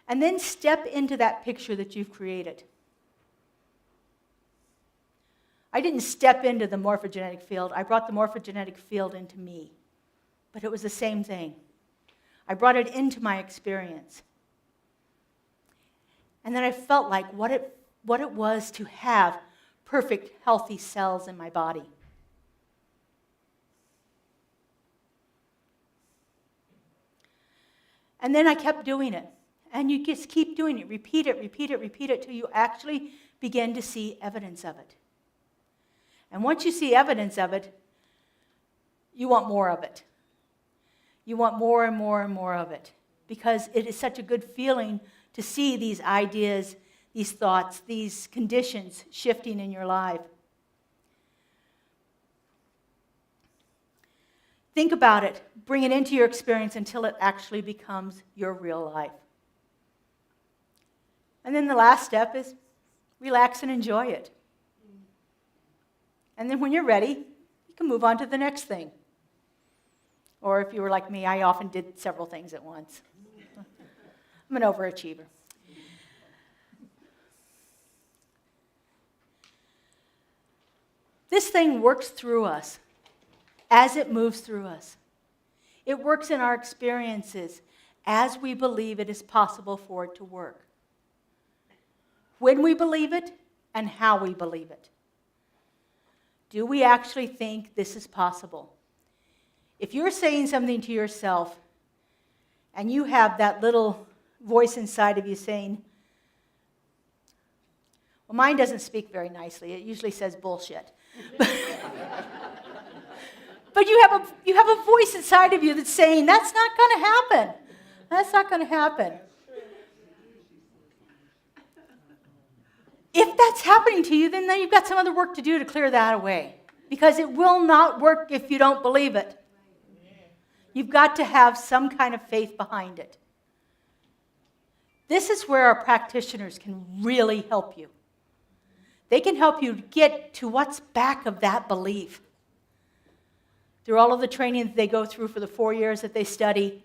And then step into that picture that you've created. I didn't step into the morphogenetic field. I brought the morphogenetic field into me. But it was the same thing. I brought it into my experience. And then I felt like what it was to have perfect, healthy cells in my body. And then I kept doing it. And you just keep doing it. Repeat it till you actually begin to see evidence of it. And once you see evidence of it, you want more of it. You want more and more and more of it. Because it is such a good feeling to see these ideas, these thoughts, these conditions shifting in your life. Think about it. Bring it into your experience until it actually becomes your real life. And then the last step is relax and enjoy it. And then when you're ready, you can move on to the next thing. Or if you were like me, I often did several things at once. I'm an overachiever. This thing works through us as it moves through us. It works in our experiences as we believe it is possible for it to work. When we believe it and how we believe it. Do we actually think this is possible? If you're saying something to yourself and you have that little voice inside of you saying, well, mine doesn't speak very nicely. It usually says bullshit. But you have a voice inside of you that's saying, that's not going to happen. That's not going to happen. If that's happening to you, then you've got some other work to do to clear that away. Because it will not work if you don't believe it. You've got to have some kind of faith behind it. This is where our practitioners can really help you. They can help you get to what's back of that belief. Through all of the training that they go through for the 4 years that they study,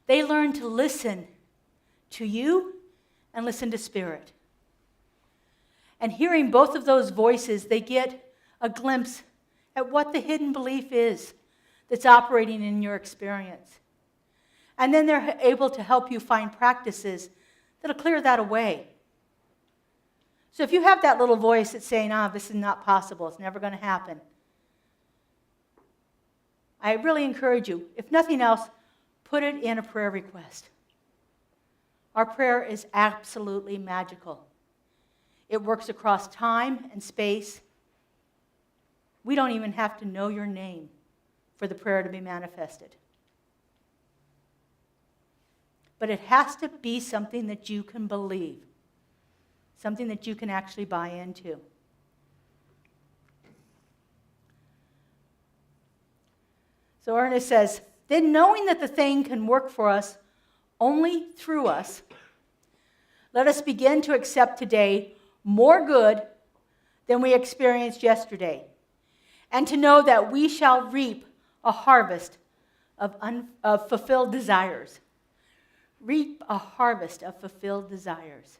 they learn to listen to you and listen to Spirit. And hearing both of those voices, they get a glimpse at what the hidden belief is that's operating in your experience. And then they're able to help you find practices that'll clear that away. So if you have that little voice that's saying, this is not possible, it's never going to happen, I really encourage you, if nothing else, put it in a prayer request. Our prayer is absolutely magical. It works across time and space. We don't even have to know your name for the prayer to be manifested. But it has to be something that you can believe, something that you can actually buy into. So Ernest says, then knowing that the thing can work for us only through us, let us begin to accept today more good than we experienced yesterday, and to know that we shall reap a harvest of fulfilled desires. Reap a harvest of fulfilled desires.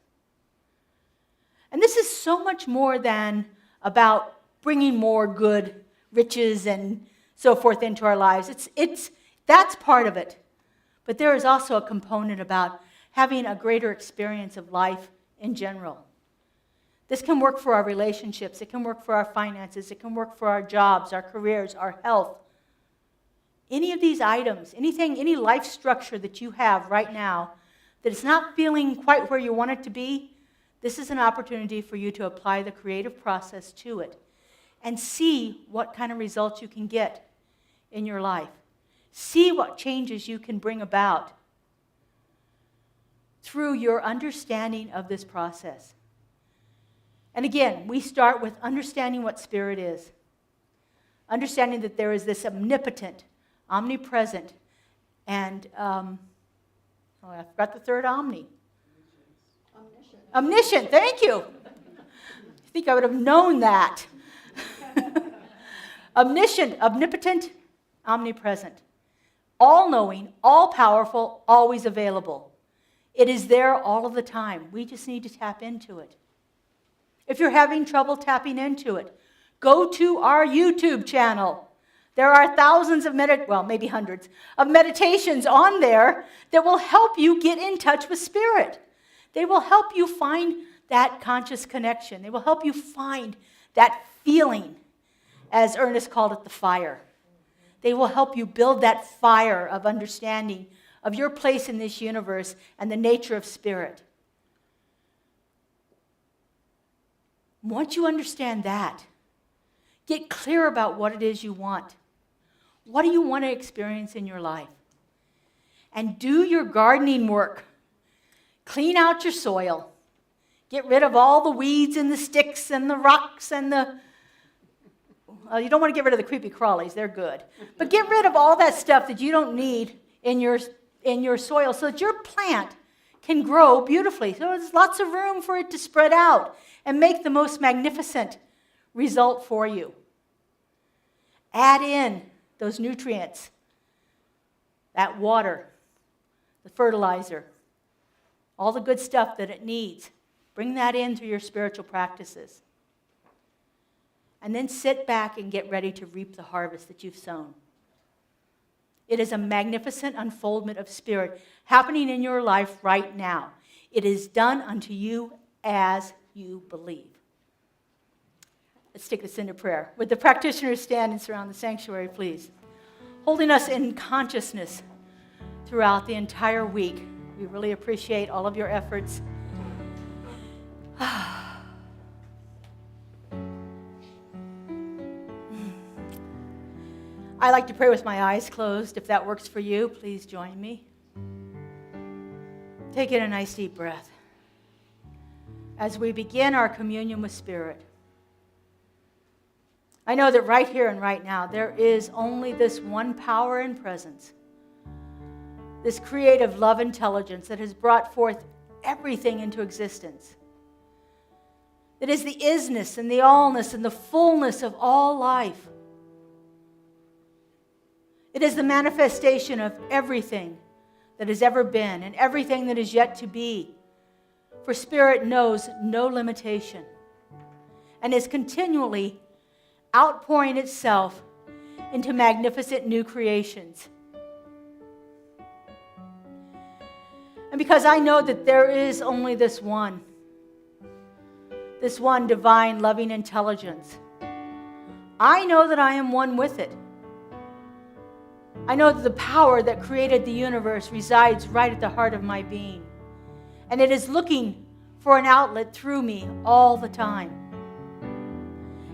And this is so much more than about bringing more good riches and so forth into our lives. That's part of it. But there is also a component about having a greater experience of life in general. This can work for our relationships. It can work for our finances. It can work for our jobs, our careers, our health. Any of these items, any life structure that you have right now that is not feeling quite where you want it to be, this is an opportunity for you to apply the creative process to it and see what kind of results you can get in your life. See what changes you can bring about through your understanding of this process. And again, we start with understanding what Spirit is. Understanding that there is this omnipotent, omnipresent, and, I forgot the third omni. Omniscient, thank you. I think I would have known that. Omniscient, omnipotent, omnipresent. All-knowing, all-powerful, always available. It is there all of the time. We just need to tap into it. If you're having trouble tapping into it, go to our YouTube channel. There are thousands of maybe hundreds of meditations on there that will help you get in touch with Spirit. They will help you find that conscious connection. They will help you find that feeling, as Ernest called it, the fire. They will help you build that fire of understanding of your place in this universe and the nature of Spirit. Once you understand that, get clear about what it is you want. What do you want to experience in your life? And do your gardening work. Clean out your soil. Get rid of all the weeds and the sticks and the rocks and you don't want to get rid of the creepy crawlies, they're good. But get rid of all that stuff that you don't need in your soil so that your plant can grow beautifully. So there's lots of room for it to spread out and make the most magnificent result for you. Add in those nutrients, that water, the fertilizer, all the good stuff that it needs. Bring that in through your spiritual practices. And then sit back and get ready to reap the harvest that you've sown. It is a magnificent unfoldment of Spirit happening in your life right now. It is done unto you as you believe. Let's take this into prayer. Would the practitioners stand and surround the sanctuary, please? Holding us in consciousness throughout the entire week. We really appreciate all of your efforts. I like to pray with my eyes closed. If that works for you, please join me. Take in a nice deep breath as we begin our communion with Spirit. I know that right here and right now, there is only this one power and presence, this creative love intelligence that has brought forth everything into existence. It is the isness and the allness and the fullness of all life. It is the manifestation of everything that has ever been and everything that is yet to be. For Spirit knows no limitation and is continually outpouring itself into magnificent new creations. And because I know that there is only this one divine loving intelligence, I know that I am one with it. I know that the power that created the universe resides right at the heart of my being. And it is looking for an outlet through me all the time.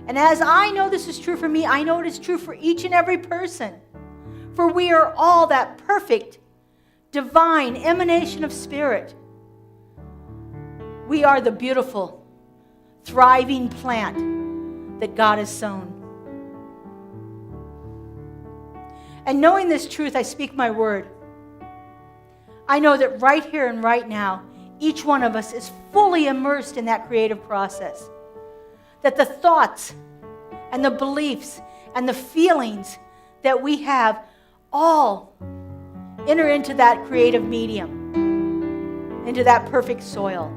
And as I know this is true for me, I know it is true for each and every person. For we are all that perfect, divine emanation of Spirit. We are the beautiful, thriving plant that God has sown. And knowing this truth, I speak my word. I know that right here and right now, each one of us is fully immersed in that creative process. That the thoughts and the beliefs and the feelings that we have all enter into that creative medium, into that perfect soil,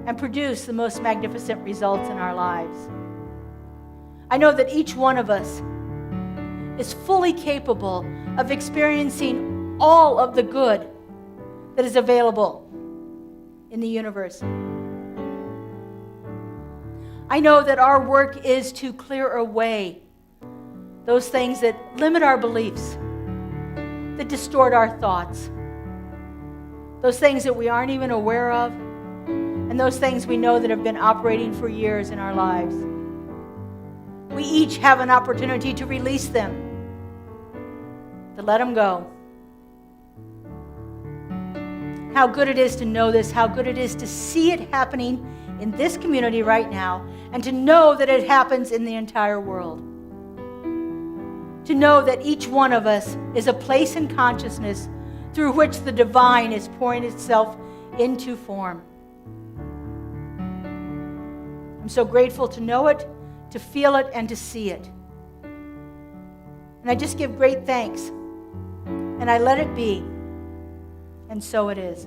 and produce the most magnificent results in our lives. I know that each one of us is fully capable of experiencing all of the good that is available in the universe. I know that our work is to clear away those things that limit our beliefs, that distort our thoughts, those things that we aren't even aware of, and those things we know that have been operating for years in our lives. We each have an opportunity to release them, to let them go. How good it is to know this, how good it is to see it happening in this community right now, and to know that it happens in the entire world. To know that each one of us is a place in consciousness through which the divine is pouring itself into form. I'm so grateful to know it, to feel it, and to see it. And I just give great thanks, and I let it be, and so it is.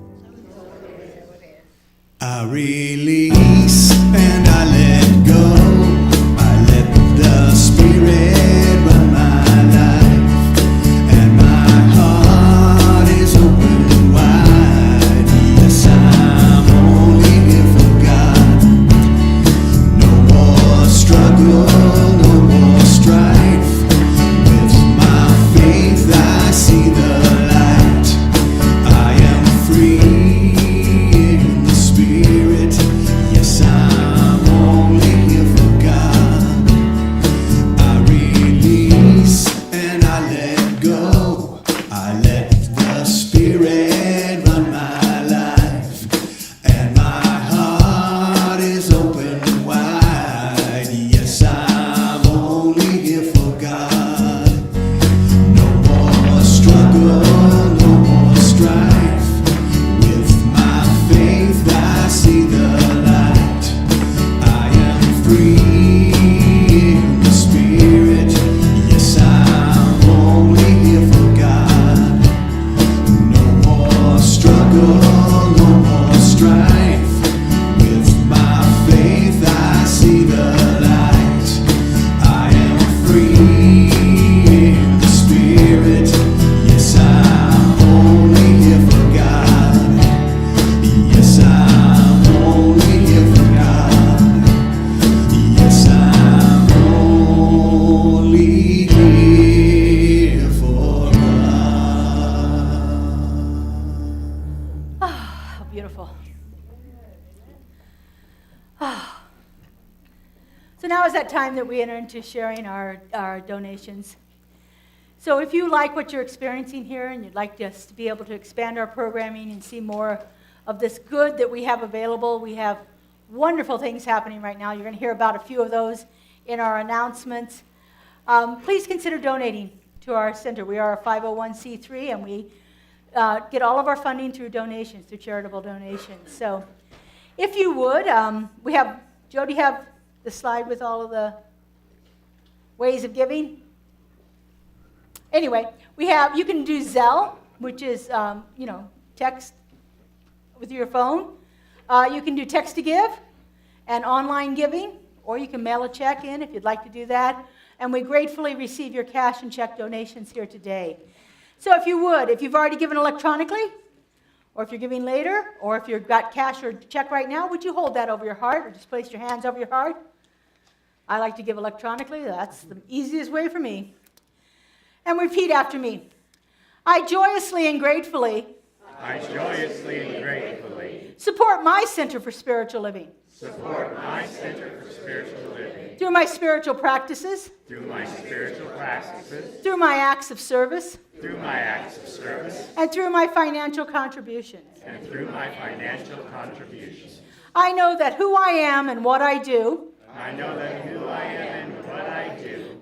I release and I let go. I let the Spirit run my life, and my heart is open wide. Yes, I'm only here for God. No more struggle, no more strife. With my faith I see the light. I am free. Yes, I'm only here for God. I release and I let go. I let the Spirit run my life, and my heart is open wide. Yes, I'm only here for God. No more struggle, no more strife. With my faith I see the light. I am free in the Spirit. Yes, I'm only here for God. No more struggle, no more strife. With my faith I see the light. I am free in the Spirit. Yes, I'm only here for God. Yes, I'm only here for God. Yes, I'm only here for God. How beautiful. So now is that time that we enter into sharing our donations. So if you like what you're experiencing here and you'd like us to be able to expand our programming and see more of this good that we have available, we have wonderful things happening right now. You're going to hear about a few of those in our announcements. Please consider donating to our center. We are a 501c3, and we get all of our funding through donations, through charitable donations. So if you would, we have, Joe, do you have the slide with all of the ways of giving? Anyway, you can do Zelle, which is, text with your phone. You can do text to give and online giving, or you can mail a check in if you'd like to do that. And we gratefully receive your cash and check donations here today. So if you would, if you've already given electronically, or if you're giving later, or if you've got cash or check right now, would you hold that over your heart or just place your hands over your heart? I like to give electronically. That's the easiest way for me. And repeat after me. I joyously and gratefully support my Center for Spiritual Living. Through my spiritual practices. Through my acts of service. And through my financial contributions. I know that who I am and what I do.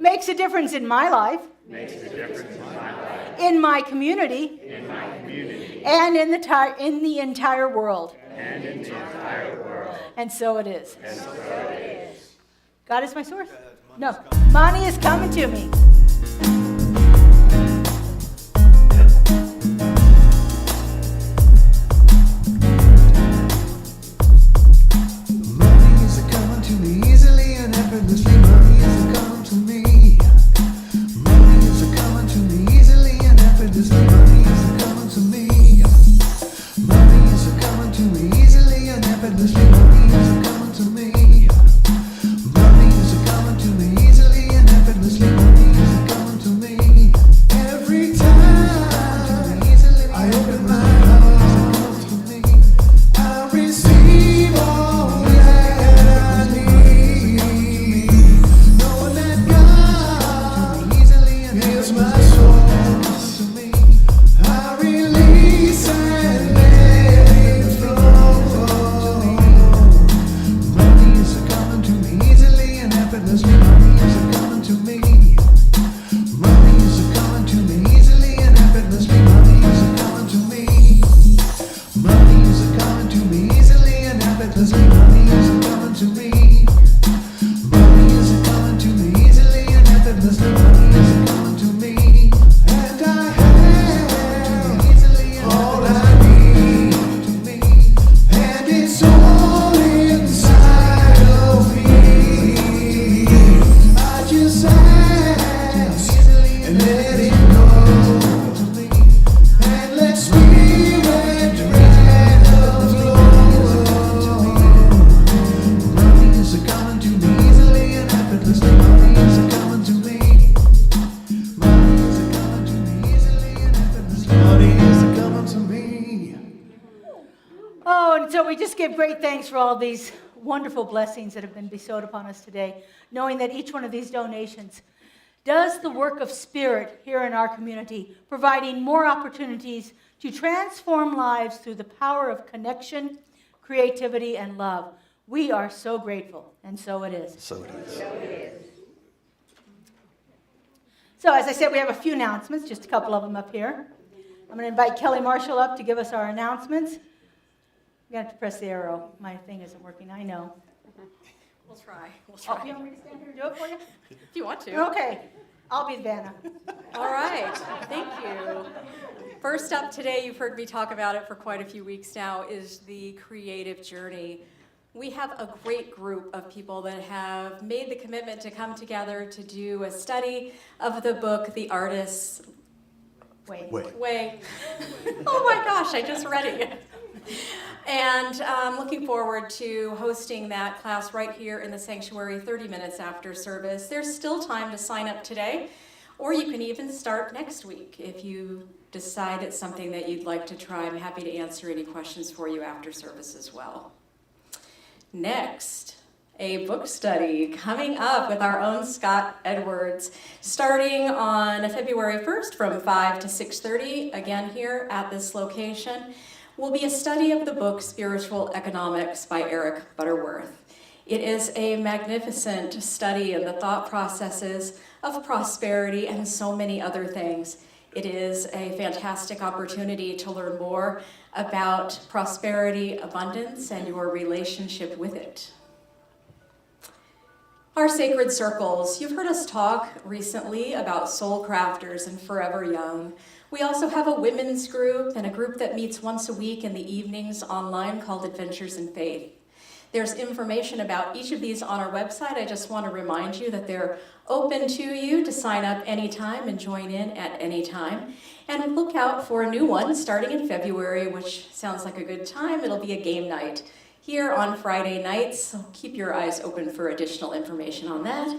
Makes a difference in my life. In my community. And in the entire world. And so it is. God is my source? No. Money is coming to me. Money is coming to me easily and effortlessly. Money is coming to me. Money is Oh, and so we just give great thanks for all of these wonderful blessings that have been bestowed upon us today, knowing that each one of these donations does the work of Spirit here in our community, providing more opportunities to transform lives through the power of connection, creativity, and love. We are so grateful, and so it is. So it is. So as I said, we have a few announcements, just a couple of them up here. I'm going to invite Kelly Marshall up to give us our announcements. You have to press the arrow. My thing isn't working, I know. We'll try. Oh, you want me to stand here and do it for you? If you want to. Okay, I'll be Vanna. All right. Thank you. First up today, you've heard me talk about it for quite a few weeks now, is the creative journey. We have a great group of people that have made the commitment to come together to do a study of the book, The Artist's Wait. Way. Oh my gosh, I just read it. And I'm looking forward to hosting that class right here in the sanctuary 30 minutes after service. There's still time to sign up today, or you can even start next week if you decide it's something that you'd like to try. I'm happy to answer any questions for you after service as well. Next, a book study coming up with our own Scott Edwards, starting on February 1st from 5 to 6:30, again here at this location, will be a study of the book Spiritual Economics by Eric Butterworth. It is a magnificent study of the thought processes of prosperity and so many other things. It is a fantastic opportunity to learn more about prosperity, abundance, and your relationship with it. Our sacred circles. You've heard us talk recently about soul crafters and forever young. We also have a women's group and a group that meets once a week in the evenings online called Adventures in Faith. There's information about each of these on our website. I just want to remind you that they're open to you to sign up anytime and join in at any time. And look out for a new one starting in February, which sounds like a good time. It'll be a game night here on Friday nights, so keep your eyes open for additional information on that.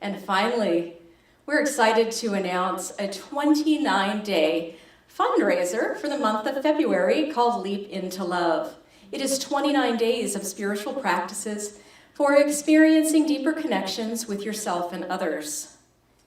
And finally, we're excited to announce a 29-day fundraiser for the month of February called Leap into Love. It is 29 days of spiritual practices for experiencing deeper connections with yourself and others.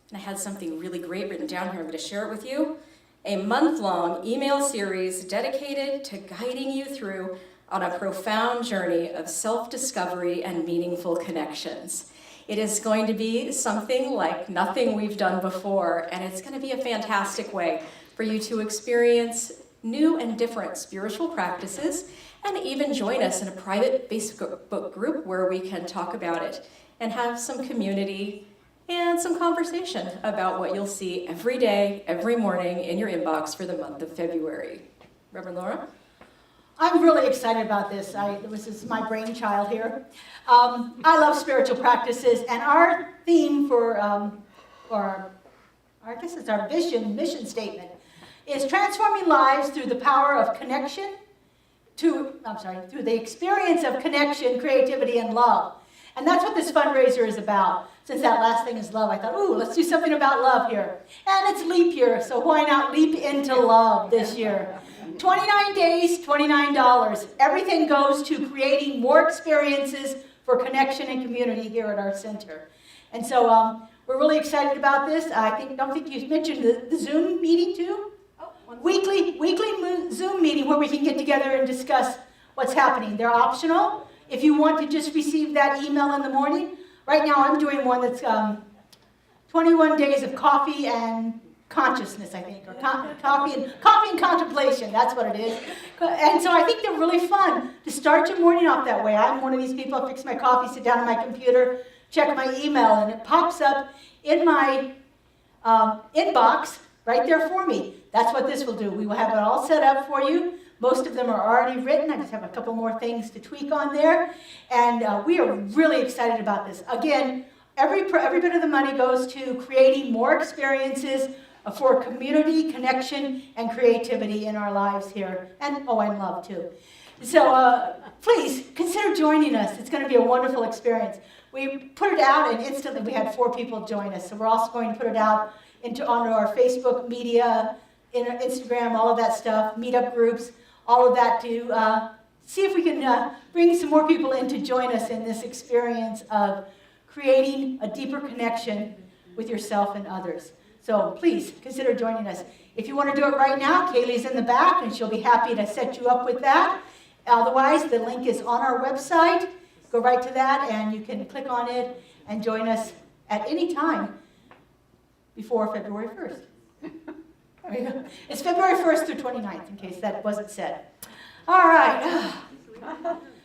And I had something really great written down here. I'm going to share it with you. A month-long email series dedicated to guiding you through on a profound journey of self-discovery and meaningful connections. It is going to be something like nothing we've done before, and it's going to be a fantastic way for you to experience new and different spiritual practices and even join us in a private Facebook group where we can talk about it and have some community and some conversation about what you'll see every day, every morning in your inbox for the month of February. Reverend Laura? I'm really excited about this. This is my brainchild here. I love spiritual practices, and our theme for I guess it's our mission statement, is transforming lives through the power of connection, through the experience of connection, creativity, and love. And that's what this fundraiser is about. Since that last thing is love, I thought, ooh, let's do something about love here. And it's leap year, so why not leap into love this year? 29 days, $29. Everything goes to creating more experiences for connection and community here at our center. And so we're really excited about this. Don't think you mentioned the Zoom meeting too? Weekly Zoom meeting where we can get together and discuss what's happening. They're optional. If you want to just receive that email in the morning, right now I'm doing one that's 21 days of coffee and consciousness, I think, or coffee and contemplation. That's what it is. And so I think they're really fun to start your morning off that way. I'm one of these people. I fix my coffee, sit down on my computer, check my email, and it pops up in my inbox right there for me. That's what this will do. We will have it all set up for you. Most of them are already written. I just have a couple more things to tweak on there. And we are really excited about this. Again, every bit of the money goes to creating more experiences for community, connection, and creativity in our lives here. And, and love, too. So please, consider joining us. It's going to be a wonderful experience. We put it out, and instantly we had 4 people join us. So we're also going to put it out onto our Facebook media, Instagram, all of that stuff, meetup groups, all of that to see if we can bring some more people in to join us in this experience of creating a deeper connection with yourself and others. So please consider joining us. If you want to do it right now, Kaylee's in the back, and she'll be happy to set you up with that. Otherwise, the link is on our website. Go right to that, and you can click on it and join us at any time before February 1st. There you go. It's February 1st through 29th, in case that wasn't said. All right.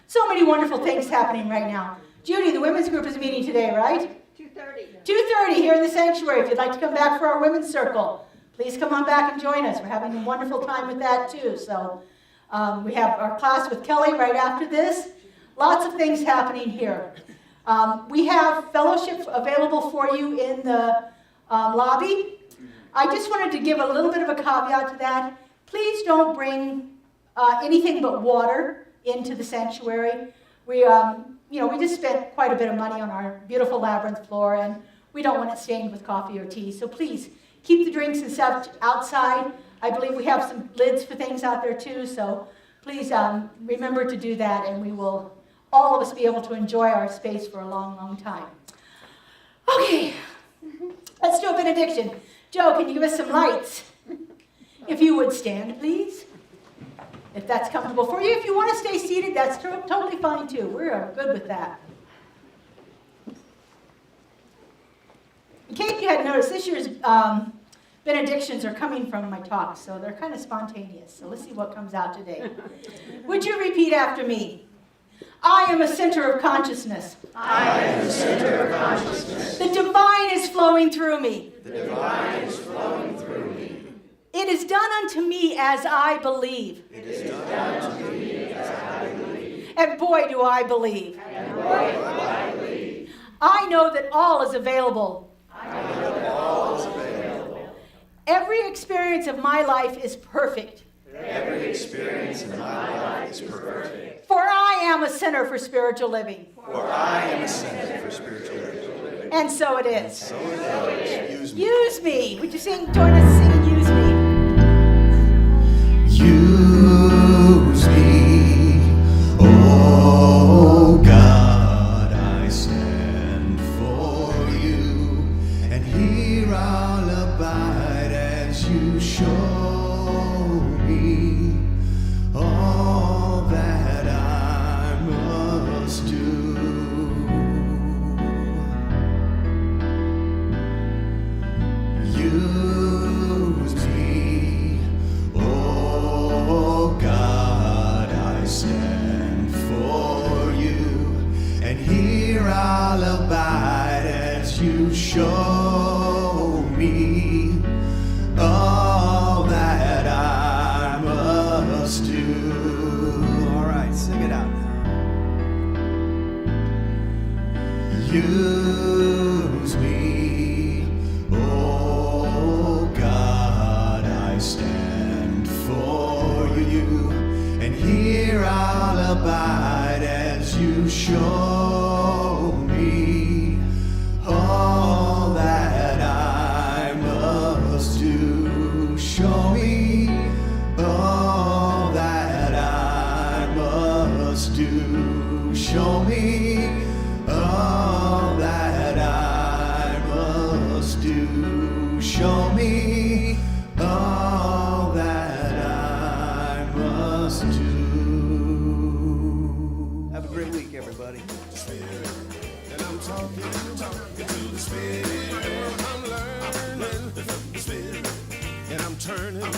So many wonderful things happening right now. Judy, the women's group is meeting today, right? 2:30. 2:30 here in the sanctuary. If you'd like to come back for our women's circle, please come on back and join us. We're having a wonderful time with that too. So we have our class with Kelly right after this. Lots of things happening here. We have fellowship available for you in the lobby. I just wanted to give a little bit of a caveat to that. Please don't bring anything but water into the sanctuary. We just spent quite a bit of money on our beautiful labyrinth floor, and we don't want it stained with coffee or tea. So please keep the drinks and stuff outside. I believe we have some lids for things out there too. So please remember to do that, and we will all of us be able to enjoy our space for a long, long time. Okay, let's do a benediction. Joe, can you give us some lights? If you would stand, please. If that's comfortable for you. If you want to stay seated, that's totally fine too. We're good with that. In case you hadn't noticed, this year's benedictions are coming from my talk, so they're kind of spontaneous. So let's see what comes out today. Would you repeat after me? I am a center of consciousness. I am the center of consciousness. The divine is flowing through me. The divine is flowing through me. It is done unto me as I believe. It is done unto me as I believe. And boy, do I believe. And boy, do I believe. I know that all is available. I know that all is available. Every experience of my life is perfect. Every experience in my life is perfect. For I am a center for spiritual living. For I am a center for spiritual living. And so it is. So it is. Use me. Use me. Would you join us singing Use Me? Use me, oh God, I stand for you, and here I'll abide as you show me all that I must do. Use me, oh God, I stand for you, and here I'll abide as you show me all that I must do. All right, sing it out now. Use me, oh God, I stand for you, and here I'll abide as you show me all that I must do. Show me all that I must do. Show me all that I must do. Show me all that I must do. Have a great week, everybody. And I'm talking to the Spirit. I'm learning the Spirit. And I'm turning